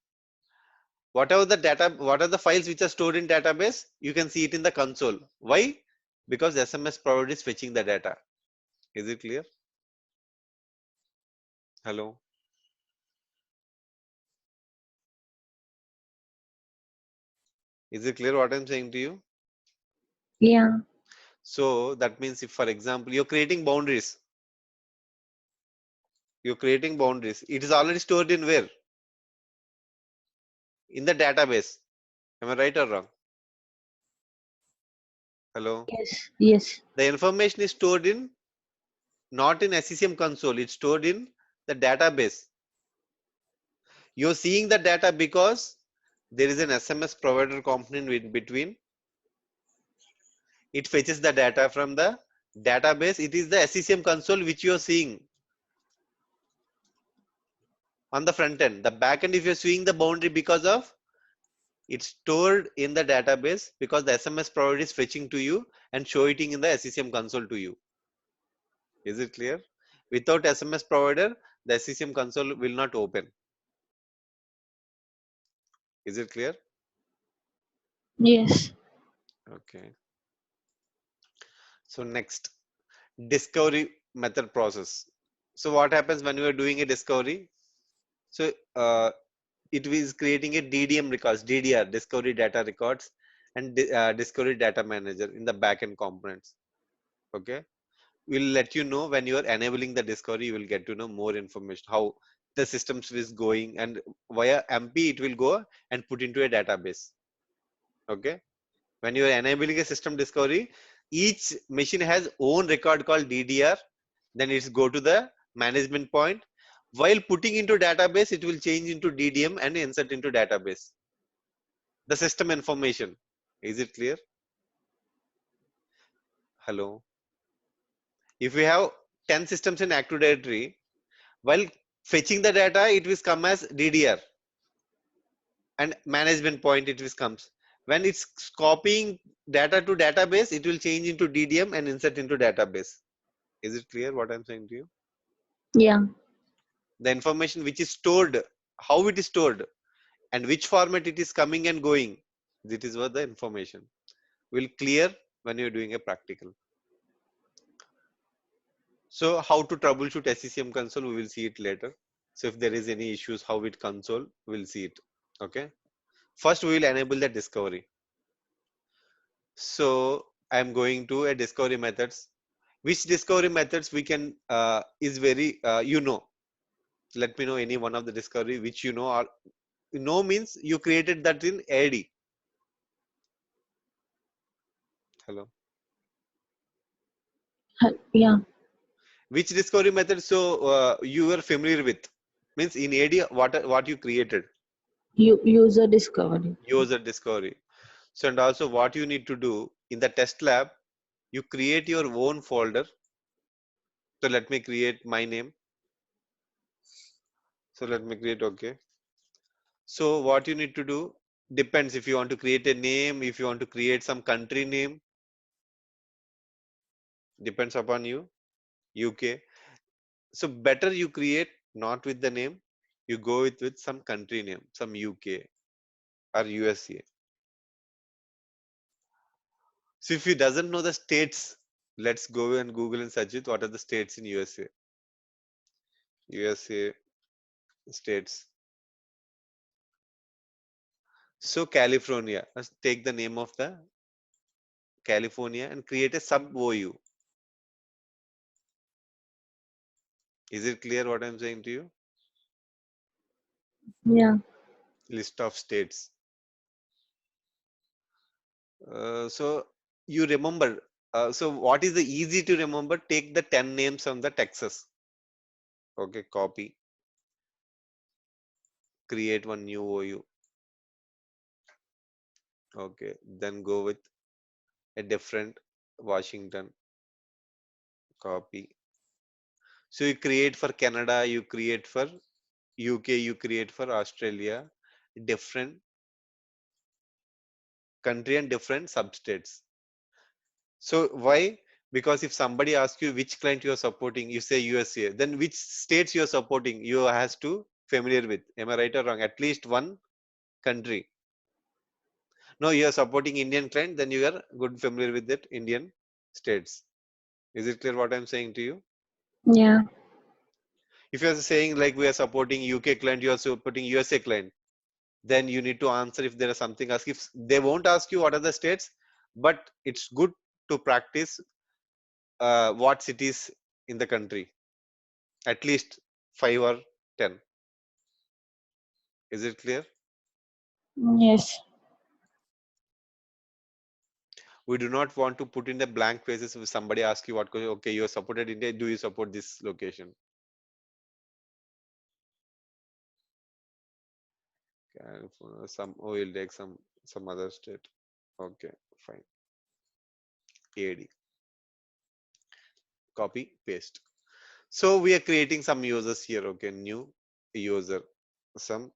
Whatever the data, what are the files which are stored in database, you can see it in the console. Why? Because SMS provider is fetching the data. Is it clear? Hello? Is it clear what I'm saying to you? Yeah. So that means if, for example, you're creating boundaries. You're creating boundaries. It is already stored in where? In the database. Am I right or wrong? Hello? Yes. Yes. The information is stored in, not in SCCM console. It's stored in the database. You're seeing the data because there is an SMS provider component in between. It fetches the data from the database. It is the SCCM console which you're seeing on the front end. The back end, if you're seeing the boundary, because of it's stored in the database, because the SMS provider is fetching to you and showing it in the SCCM console to you. Is it clear? Without SMS provider, the SCCM console will not open. Is it clear? Yes. Okay. So next, discovery method process. So what happens when you are doing a discovery? So it is creating a DDM records, DDR, discovery data records, and discovery data manager in the backend components. Okay, we'll let you know when you are enabling the discovery. You will get to know more information how the systems is going, and via MP it will go and put into a database. Okay, when you are enabling a system discovery, each machine has own record called DDR. Then it's go to the management point. While putting into database, it will change into DDM and insert into database. The system information. Is it clear? Hello. If we have 10 systems in Active Directory, while fetching the data, it will come as DDR, and management point it will comes. When it's copying data to database, it will change into DDM and insert into database. Is it clear what I'm saying to you? Yeah. The information which is stored, how it is stored, and which format it is coming and going. This is what the information will clear when you're doing a practical. So how to troubleshoot SCCM console, we will see it later. So if there is any issues, how it console, we'll see it. Okay. First, we will enable the discovery. So I'm going to a discovery methods. Which discovery methods we can is very let me know any one of the discovery which you know, or means you created that in AD. Hello. Yeah. Which discovery method so you are familiar with, means in AD what you created, User discovery. user discovery. So and also what you need to do in the test lab, you create your own folder. So let me create my name. So let me create, okay. So what you need to do depends if you want to create a name, if you want to create some country name, depends upon you. UK. So better you create not with the name, you go with some country name, some UK or USA. So if you doesn't know the states, let's go and Google and search it. What are the states in USA? USA states. So California, let's take the name of the California and create a sub OU. Is it clear what I'm saying to you? Yeah. List of states. So you remember. So what is the easy to remember? Take the 10 names from the Texas. Okay, copy. Create one new OU. Okay, then go with a different Washington. Copy. So you create for Canada, you create for UK, you create for Australia, different country and different substates. So why? Because if somebody asks you which client you are supporting, you say USA, then which states you are supporting, you has to familiar with. Am I right or wrong? At least one country. No, you are supporting Indian client, then you are good familiar with that Indian states. Is it clear what I'm saying to you? Yeah. If you are saying like we are supporting UK client, you are supporting USA client, then you need to answer if there is something asked. If they won't ask you what are the states, but it's good to practice what cities in the country, at least 5 or 10. Is it clear? Yes. We do not want to put in the blank faces if somebody asks you what, okay, you are supported India, do you support this location? California, some, oh, you'll take some other state. Okay, fine. AD. Copy, paste. So we are creating some users here. Okay, new user, some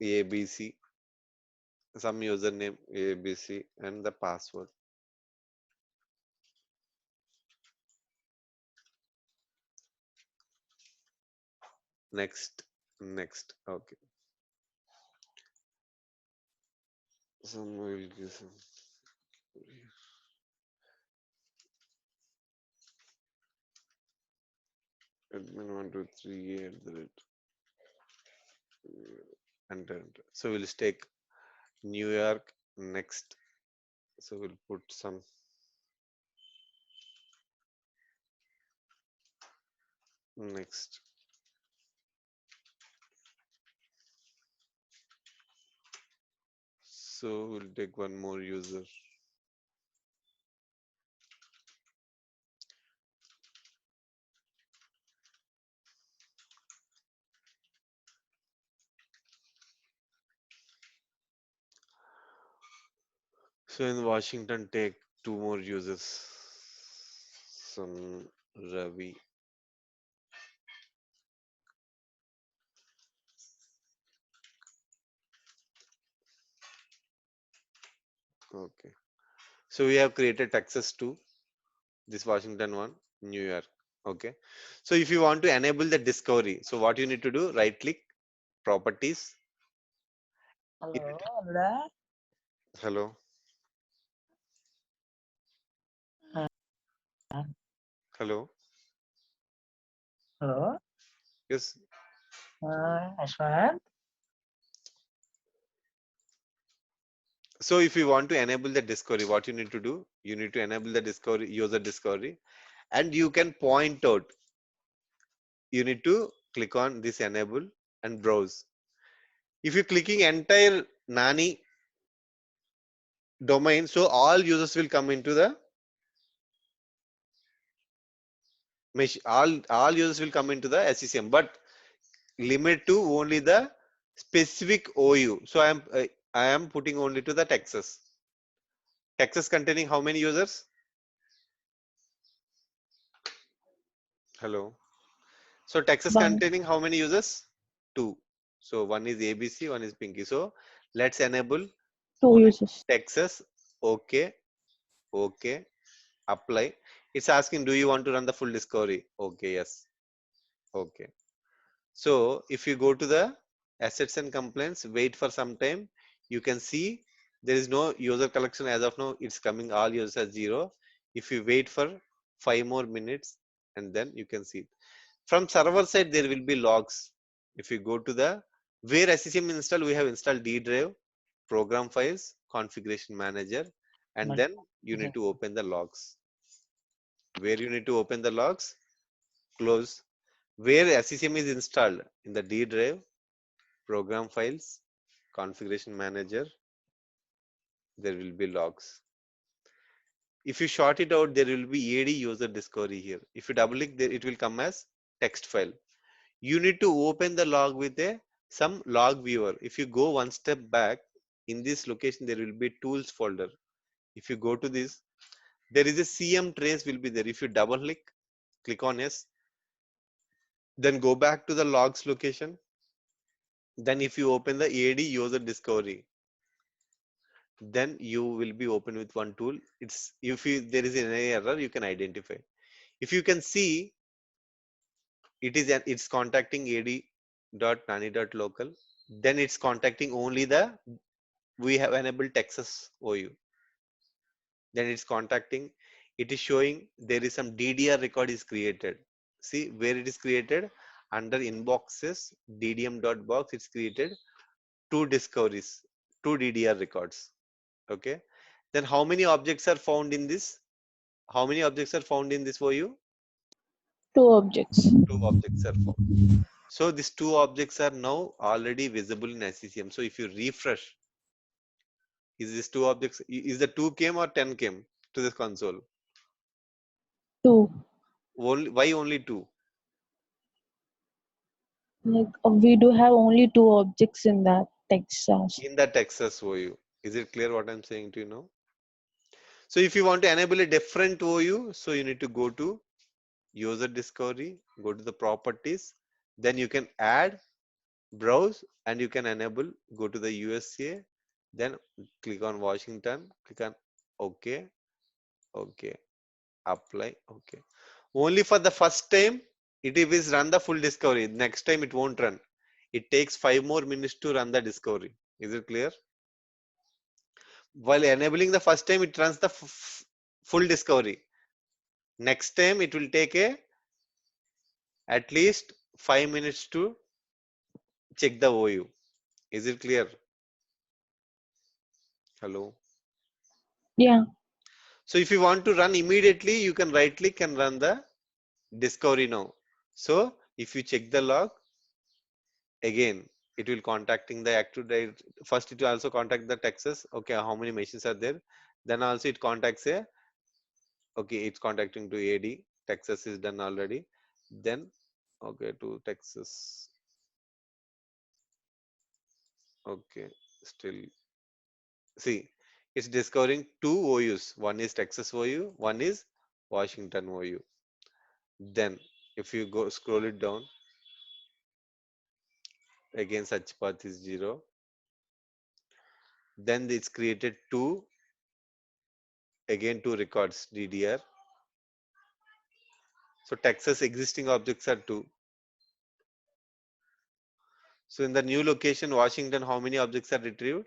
ABC, some username ABC, and the password. Next, next. Okay. Some will give some. Admin 123 at the rate. Enter, enter. So we'll take New York next. So we'll put some next. So we'll take one more user. So in Washington, take two more users. Some Ravi. Okay. So we have created Texas too. This Washington one, New York. Okay. So if you want to enable the discovery, so what you need to do, right click, properties. Hello, Anuda. Hello. Hello. Hello, Yes. Ashwant. So if you want to enable the discovery, what you need to do, you need to enable the discovery, user discovery, and you can point out, you need to click on this enable and browse. If you're clicking entire Nani domain, so all users will come into the machine, all users will come into the SCCM, but limit to only the specific OU. So I am putting only to the Texas. Texas containing how many users? Hello. So Texas One. containing how many users? Two. So one is ABC, one is Pinky. So let's enable 2 users. Texas. Okay. Okay. Apply. It's asking, do you want to run the full discovery? Okay. Yes. Okay. So if you go to the assets and complaints, wait for some time. You can see there is no user collection as of now. It's coming all users as 0. If you wait for 5 more minutes, and then you can see it. From server side, there will be logs. If you go to the where SCCM installed, we have installed D drive, program files, configuration manager, and then you need to open the logs. Where you need to open the logs, close. Where SCCM is installed in the D drive, program files, configuration manager, there will be logs. If you short it out, there will be AD user discovery here. If you double click there, it will come as text file. You need to open the log with some log viewer. If you go one step back, in this location there will be tools folder. If you go to this, there is a CM trace will be there. If you double click on yes, then go back to the logs location. Then if you open the AD user discovery, then you will be open with one tool. It's if you, there is any error, you can identify. If you can see, it's contacting ad.nani.local. Then it's contacting only the, we have enabled Texas OU. Then it's contacting, it is showing there is some DDR record is created. See where it is created, under inboxes ddm.box, it's created 2 discoveries, 2 DDR records. Okay. Then how many objects are found in this? How many objects are found in this OU? 2 objects. 2 objects are found. So these 2 objects are now already visible in SCCM. So if you refresh, is this 2 objects, is the 2 came or 10 came to this console? 2. Only, why only 2? Like we do have only 2 objects in that Texas. In the Texas OU. Is it clear what I'm saying to you now? So if you want to enable a different OU, so you need to go to user discovery, go to the properties, then you can add, browse, and you can enable, go to the USA, then click on Washington, click on OK, OK, apply, OK. Only for the first time, it will run the full discovery. Next time it won't run. It takes 5 more minutes to run the discovery. Is it clear? While enabling the first time, it runs the full discovery. Next time it will take at least 5 minutes to check the OU. Is it clear? Hello. Yeah. So if you want to run immediately, you can right click and run the discovery now. So if you check the log, again it will contacting the active directory. First it will also contact the Texas. Okay, how many machines are there? Then also it contacts a, okay, it's contacting to AD. Texas is done already. Then okay, to Texas. Okay, still see, it's discovering 2 OUs. One is Texas OU, one is Washington OU. Then if you go scroll it down, again search path is 0. Then it's created 2, again 2 records DDR. So Texas existing objects are 2. So in the new location, Washington, how many objects are retrieved?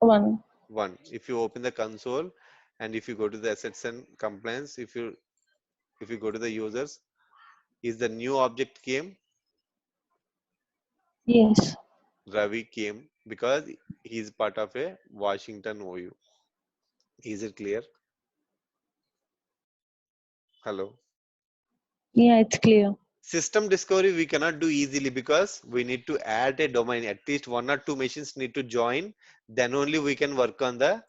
1. 1. If you open the console and if you go to the assets and compliance, if you go to the users, is the new object came? Yes. Ravi came because he is part of a Washington OU. Is it clear? Hello. Yeah, it's clear. System discovery we cannot do easily because we need to add a domain. At least 1 or 2 machines need to join. Then only we can work on the,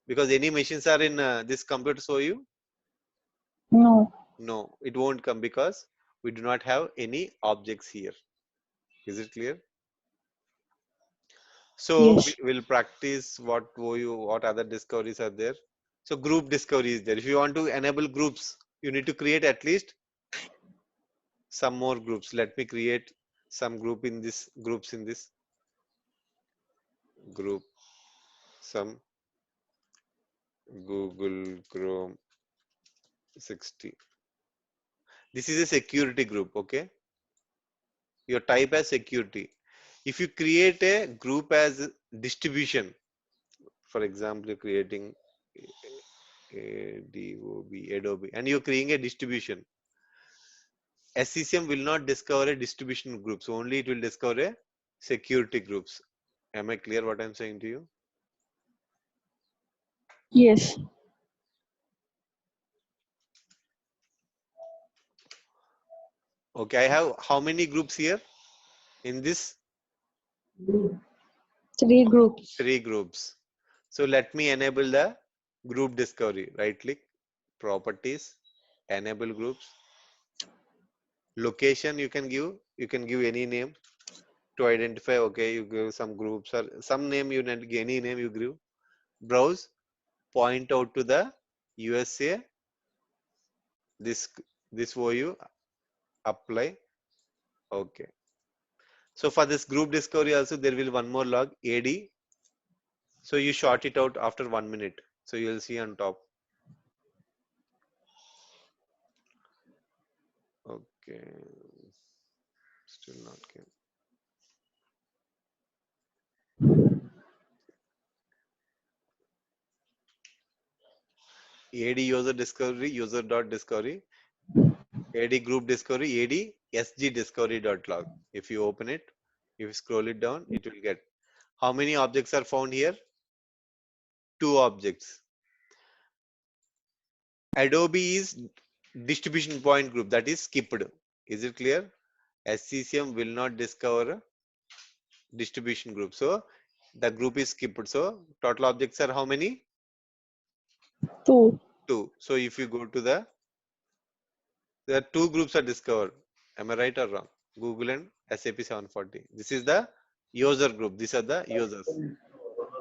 because any machines are in this computer OU. No. No, it won't come because we do not have any objects here. Is it clear? So Yes. we'll practice what OU, what other discoveries are there. So group discovery is there. If you want to enable groups, you need to create at least some more groups. Let me create some groups in this group, some Google Chrome 60. This is a security group, okay? Your type as security. If you create a group as distribution, for example, you're creating Adobe, and you're creating a distribution. SCCM will not discover a distribution groups, only it will discover a security groups. Am I clear what I'm saying to you? Yes. Okay, I have how many groups here in this? 3 groups. 3 groups. So let me enable the group discovery. Right click, properties, enable groups. Location you can give any name to identify. Okay, you give some groups or some name, you need any name you give. Browse, point out to the USA, this OU, apply. Okay. So for this group discovery also there will one more log AD. So you short it out after 1 minute. So you will see on top. Okay. Still not came. AD user discovery, user dot discovery, AD group discovery, AD SG discovery dot log. If you open it, if you scroll it down, it will get. How many objects are found here? 2 objects. Adobe is distribution point group, that is skipped. Is it clear? SCCM will not discover distribution group. So the group is skipped. So total objects are how many? 2. 2. So if you go to there are 2 groups are discovered. Am I right or wrong? Google and SAP 740. This is the user group. These are the users.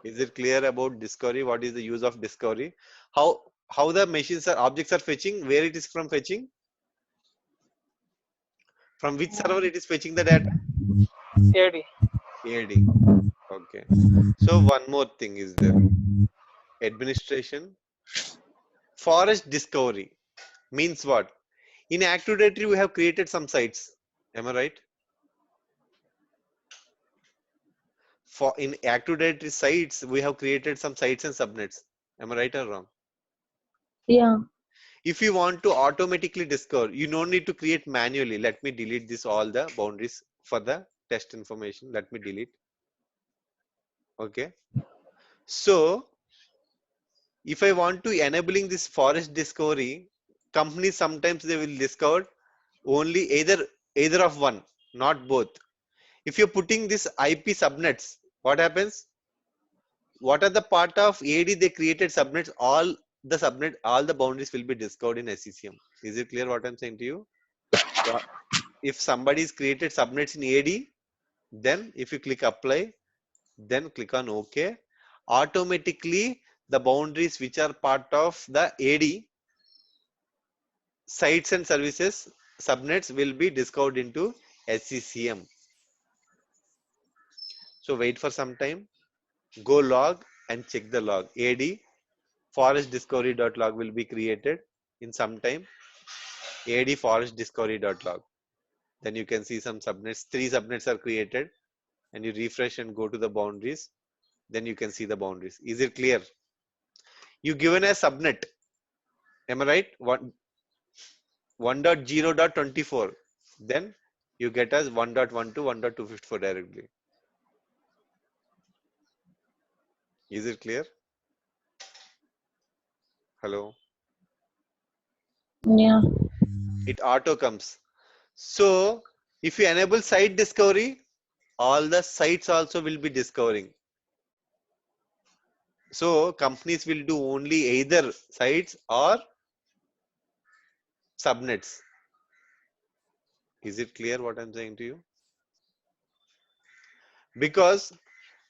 Is it clear about discovery? What is the use of discovery? How the machines are objects are fetching? Where it is from fetching? From which server it is fetching the data? AD. AD. Okay. So one more thing is there. Administration. Forest discovery means what? In Active Directory, we have created some sites. Am I right? For in Active Directory sites, we have created some sites and subnets. Am I right or wrong? Yeah. If you want to automatically discover, you don't need to create manually. Let me delete this all the boundaries for the test information. Let me delete. Okay. So if I want to enabling this forest discovery, companies sometimes they will discover only either of one, not both. If you're putting this IP subnets, what happens? What are the part of AD they created subnets? All the boundaries will be discovered in SCCM. Is it clear what I'm saying to you? So if somebody is created subnets in AD, then if you click apply, then click on OK, automatically the boundaries which are part of the AD sites and services subnets will be discovered into SCCM. So wait for some time, go log and check the log. AD forest discovery.log will be created in some time. AD forest discovery.log. Then you can see some subnets. 3 subnets are created, and you refresh and go to the boundaries. Then you can see the boundaries. Is it clear? You given a subnet. Am I right? 1.0.24. Then you get us 1.1 to 1.254 directly. Is it clear? Hello? Yeah. It auto comes. So if you enable site discovery, all the sites also will be discovering. So companies will do only either sites or subnets. Is it clear what I'm saying to you? Because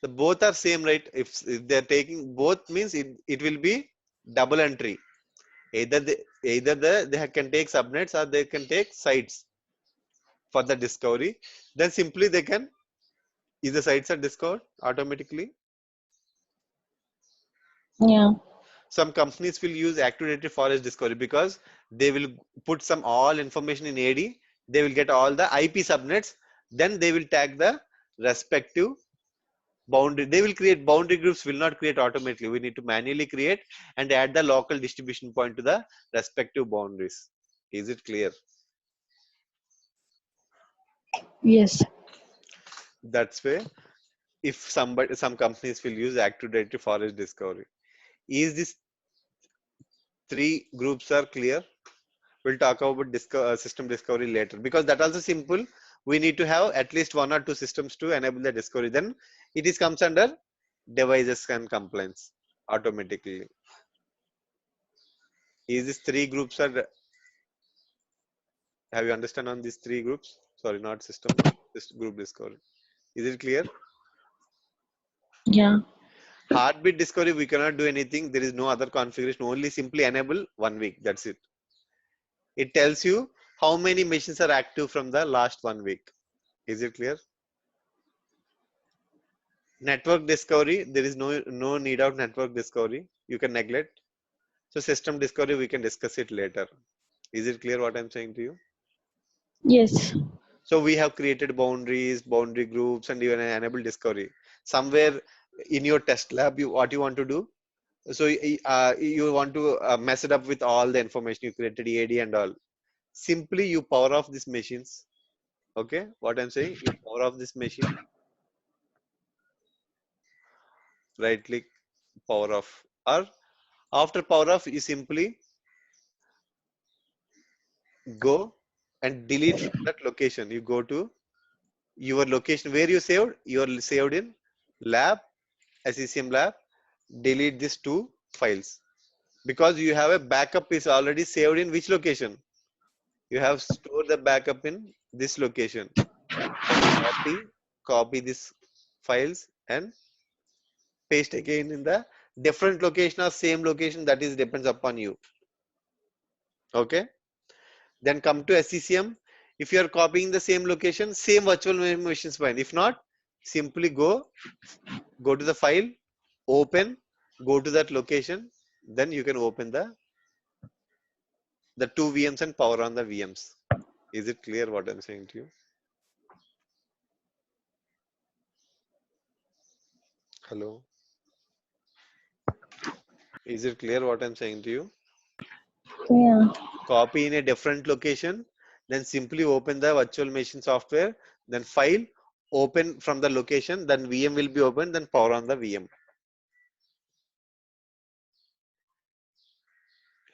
the both are same, right? If they're taking both, means it will be double entry. Either they can take subnets or they can take sites for the discovery. Then simply they can, if the sites are discovered automatically. Yeah. Some companies will use active directory forest discovery because they will put some all information in AD. They will get all the IP subnets. Then they will tag the respective boundary. They will create boundary groups, will not create automatically. We need to manually create and add the local distribution point to the respective boundaries. Is it clear? Yes. That's why if some companies will use active directory forest discovery. Is this 3 groups are clear? We'll talk about system discovery later, because that also simple. We need to have at least 1 or 2 systems to enable the discovery. Then it is comes under devices and compliance automatically. Is this 3 groups are, have you understand on these 3 groups? Sorry, not system, just group discovery. Is it clear? Yeah. Heartbeat discovery, we cannot do anything. There is no other configuration, only simply enable 1 week. That's it. It tells you how many machines are active from the last 1 week. Is it clear? Network discovery, there is no need of network discovery. You can neglect. So system discovery, we can discuss it later. Is it clear what I'm saying to you? Yes. So we have created boundaries, boundary groups, and even enable discovery. Somewhere in your test lab, what you want to do? So you want to mess it up with all the information you created, EAD and all. Simply you power off these machines. Okay, what I'm saying, you power off this machine. Right click, power off. Or after power off, you simply go and delete from that location. You go to your location where you saved. You are saved in lab, SCCM lab. Delete these 2 files because you have a backup is already saved in which location? You have stored the backup in this location. Copy this files and paste again in the different location or same location, that is depends upon you. Okay. Then come to SCCM. If you are copying the same location, same virtual machine is fine. If not, simply go to the file, open, go to that location. Then you can open the 2 VMs and power on the VMs. Is it clear what I'm saying to you? Hello. Is it clear what I'm saying to you? Yeah. Copy in a different location, then simply open the virtual machine software, then file, open from the location, then VM will be open, then power on the VM.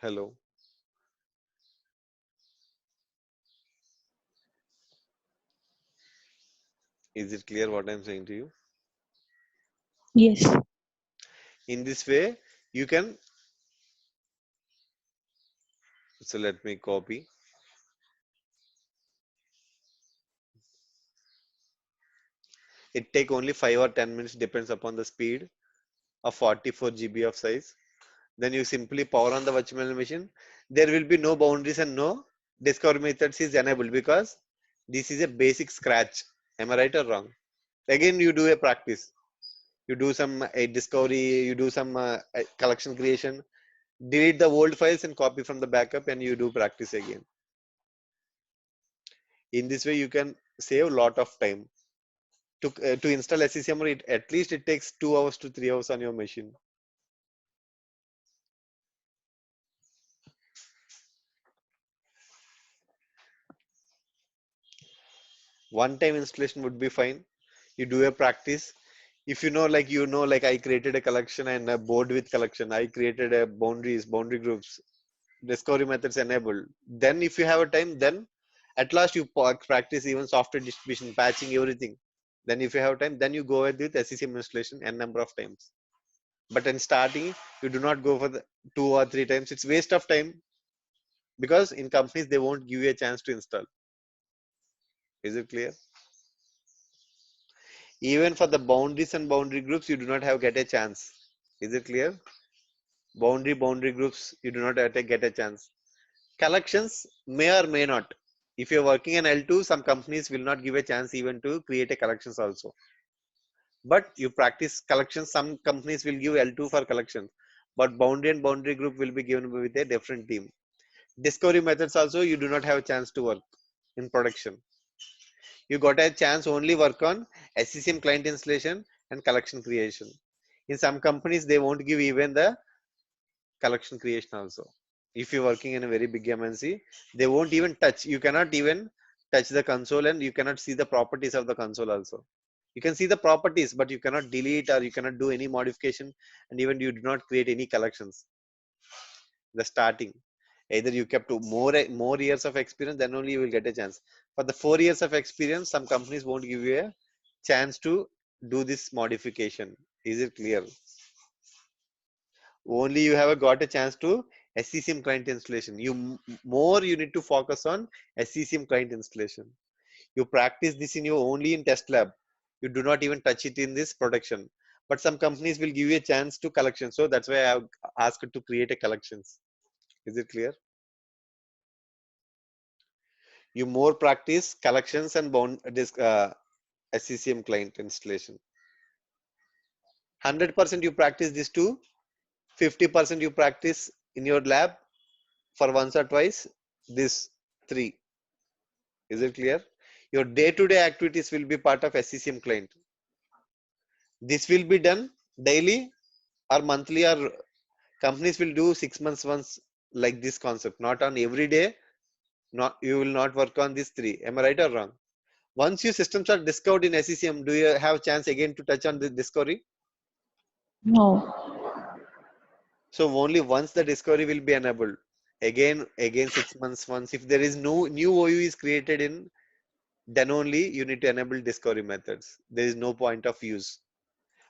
Hello. Is it clear what I'm saying to you? Yes. In this way, you can, so let me copy. It take only 5 or 10 minutes, depends upon the speed of 44 GB of size. Then you simply power on the virtual machine. There will be no boundaries and no discovery methods is enabled because this is a basic scratch. Am I right or wrong? Again, you do a practice. You do some discovery, you do some collection creation, delete the old files and copy from the backup, and you do practice again. In this way, you can save a lot of time. To install SCCM, at least it takes 2 hours to 3 hours on your machine. One time installation would be fine. You do a practice. If you know, like I created a collection and a board with collection. I created a boundary groups, discovery methods enabled. Then if you have a time, then at last you practice even software distribution, patching, everything. Then if you have time, then you go ahead with SCCM installation n number of times. But in starting, you do not go for the 2 or 3 times. It's waste of time because in companies, they won't give you a chance to install. Is it clear? Even for the boundaries and boundary groups, you do not have get a chance. Is it clear? Boundary groups, you do not have to get a chance. Collections may or may not. If you're working in L2, some companies will not give a chance even to create a collections also. But you practice collections, some companies will give L2 for collections, but boundary and boundary group will be given with a different team. Discovery methods also, you do not have a chance to work in production. You got a chance only work on SCCM client installation and collection creation. In some companies, they won't give even the collection creation also. If you're working in a very big MNC, they won't even touch. You cannot even touch the console and you cannot see the properties of the console also. You can see the properties, but you cannot delete or you cannot do any modification, and even you do not create any collections. The starting, either you kept to more years of experience, then only you will get a chance. For the 4 years of experience, some companies won't give you a chance to do this modification. Is it clear? Only you have got a chance to SCCM client installation. You need to focus on SCCM client installation. You practice this in your only in test lab. You do not even touch it in this production. But some companies will give you a chance to collection. So that's why I have asked to create a collections. Is it clear? You more practice collections and SCCM client installation. 100% you practice this too. 50% you practice in your lab for once or twice. This 3. Is it clear? Your day-to-day activities will be part of SCCM client. This will be done daily or monthly, or companies will do 6 months once, like this concept. Not on every day. Not you will not work on these 3. Am I right or wrong? Once your systems are discovered in SCCM, do you have chance again to touch on the discovery? No. So only once the discovery will be enabled. Again 6 months once. If there is no new OU is created in, then only you need to enable discovery methods. There is no point of use.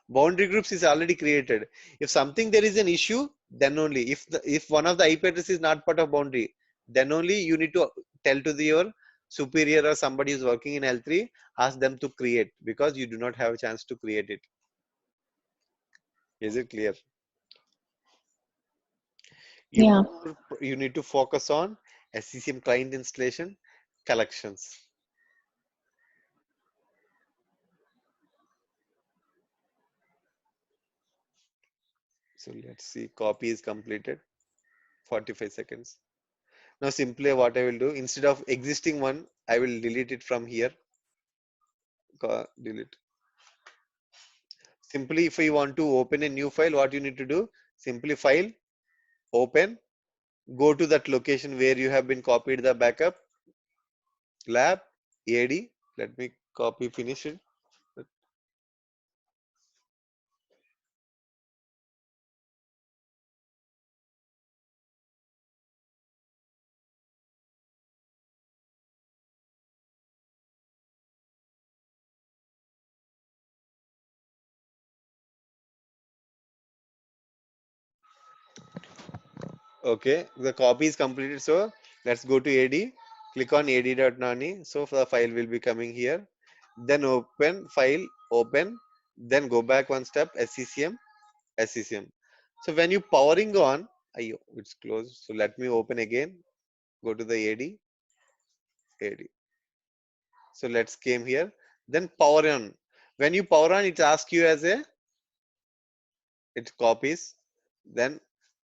Boundary groups is already created. If something there is an issue, then only if one of the IP address is not part of boundary, then only you need to tell to your superior or somebody who's working in L3, ask them to create, because you do not have a chance to create it. Is it clear? Yeah. You need to focus on SCCM client installation, collections. So let's see, copy is completed. 45 seconds. Now simply what I will do, instead of existing one, I will delete it from here. Delete. Simply if you want to open a new file, what you need to do, simply file, open, go to that location where you have been copied the backup, lab, AD. Let me copy, finish it. Okay, the copy is completed. So let's go to AD, click on ad.nani. So the file will be coming here. Then open file, open, then go back one step, SCCM, SCCM. So when you powering on, it's closed. So let me open again, go to the AD. So let's came here, then power on. When you power on, it asks you as it copies, then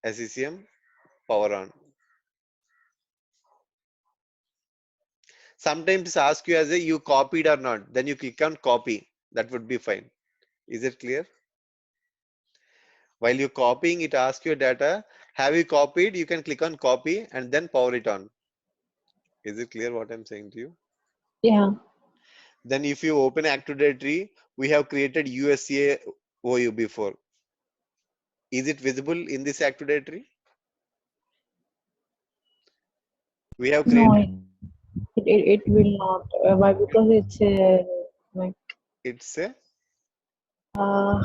SCCM, power on. Sometimes ask you as a you copied or not. Then you click on copy. That would be fine. Is it clear? While you're copying, it asks your data. Have you copied? You can click on copy and then power it on. Is it clear what I'm saying to you? Yeah. Then if you open Active Directory, we have created USA OU before. Is it visible in this Active Directory? We have No, created, it will not. Why? Because it's like it's a uh,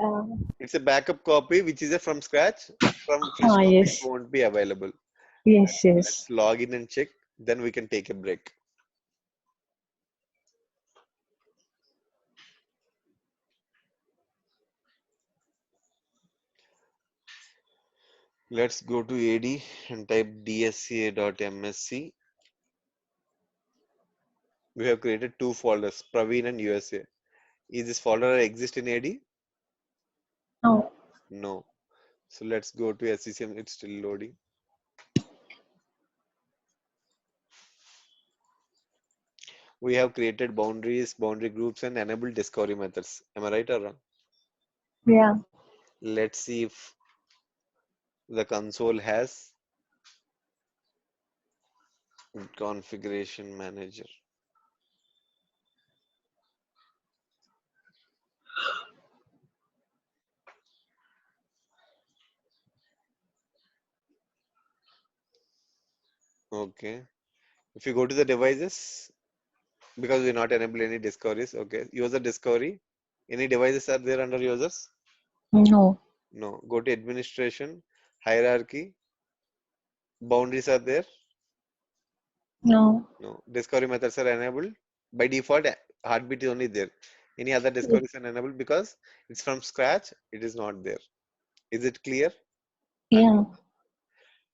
uh it's a backup copy which is a from scratch. From fresh copy it yes, won't be available. yes, Let's yes. log in and check. Then we can take a break. Let's go to AD and type dsca.msc. We have created two folders, Praveen and USA. Is this folder exist in AD? No. No. So let's go to SCCM. It's still loading. We have created boundaries, boundary groups, and enabled discovery methods. Am I right or wrong? Yeah. Let's see if the console has configuration manager. Okay. If you go to the devices, because we not enable any discoveries. Okay. User discovery. Any devices are there under users? No. No. Go to administration, hierarchy. Boundaries are there? No. No. Discovery methods are enabled. By default, heartbeat is only there. Any other discoveries are enabled because it's from scratch. It is not there. Is it clear? Yeah.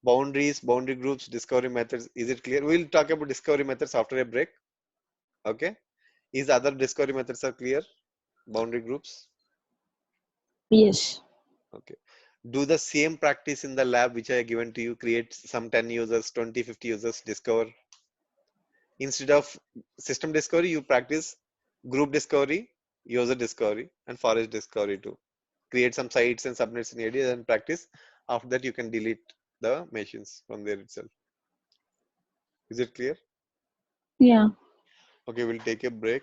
Boundaries, boundary groups, discovery methods. Is it clear? We'll talk about discovery methods after a break. Okay. Is other discovery methods are clear? Boundary groups. Yes. Okay. Do the same practice in the lab which I have given to you. Create some 10 users, 20, 50 users, discover. Instead of system discovery, you practice group discovery, user discovery, and forest discovery too. Create some sites and subnets in AD and practice. After that, you can delete the machines from there itself. Is it clear? Yeah. Okay, we'll take a break.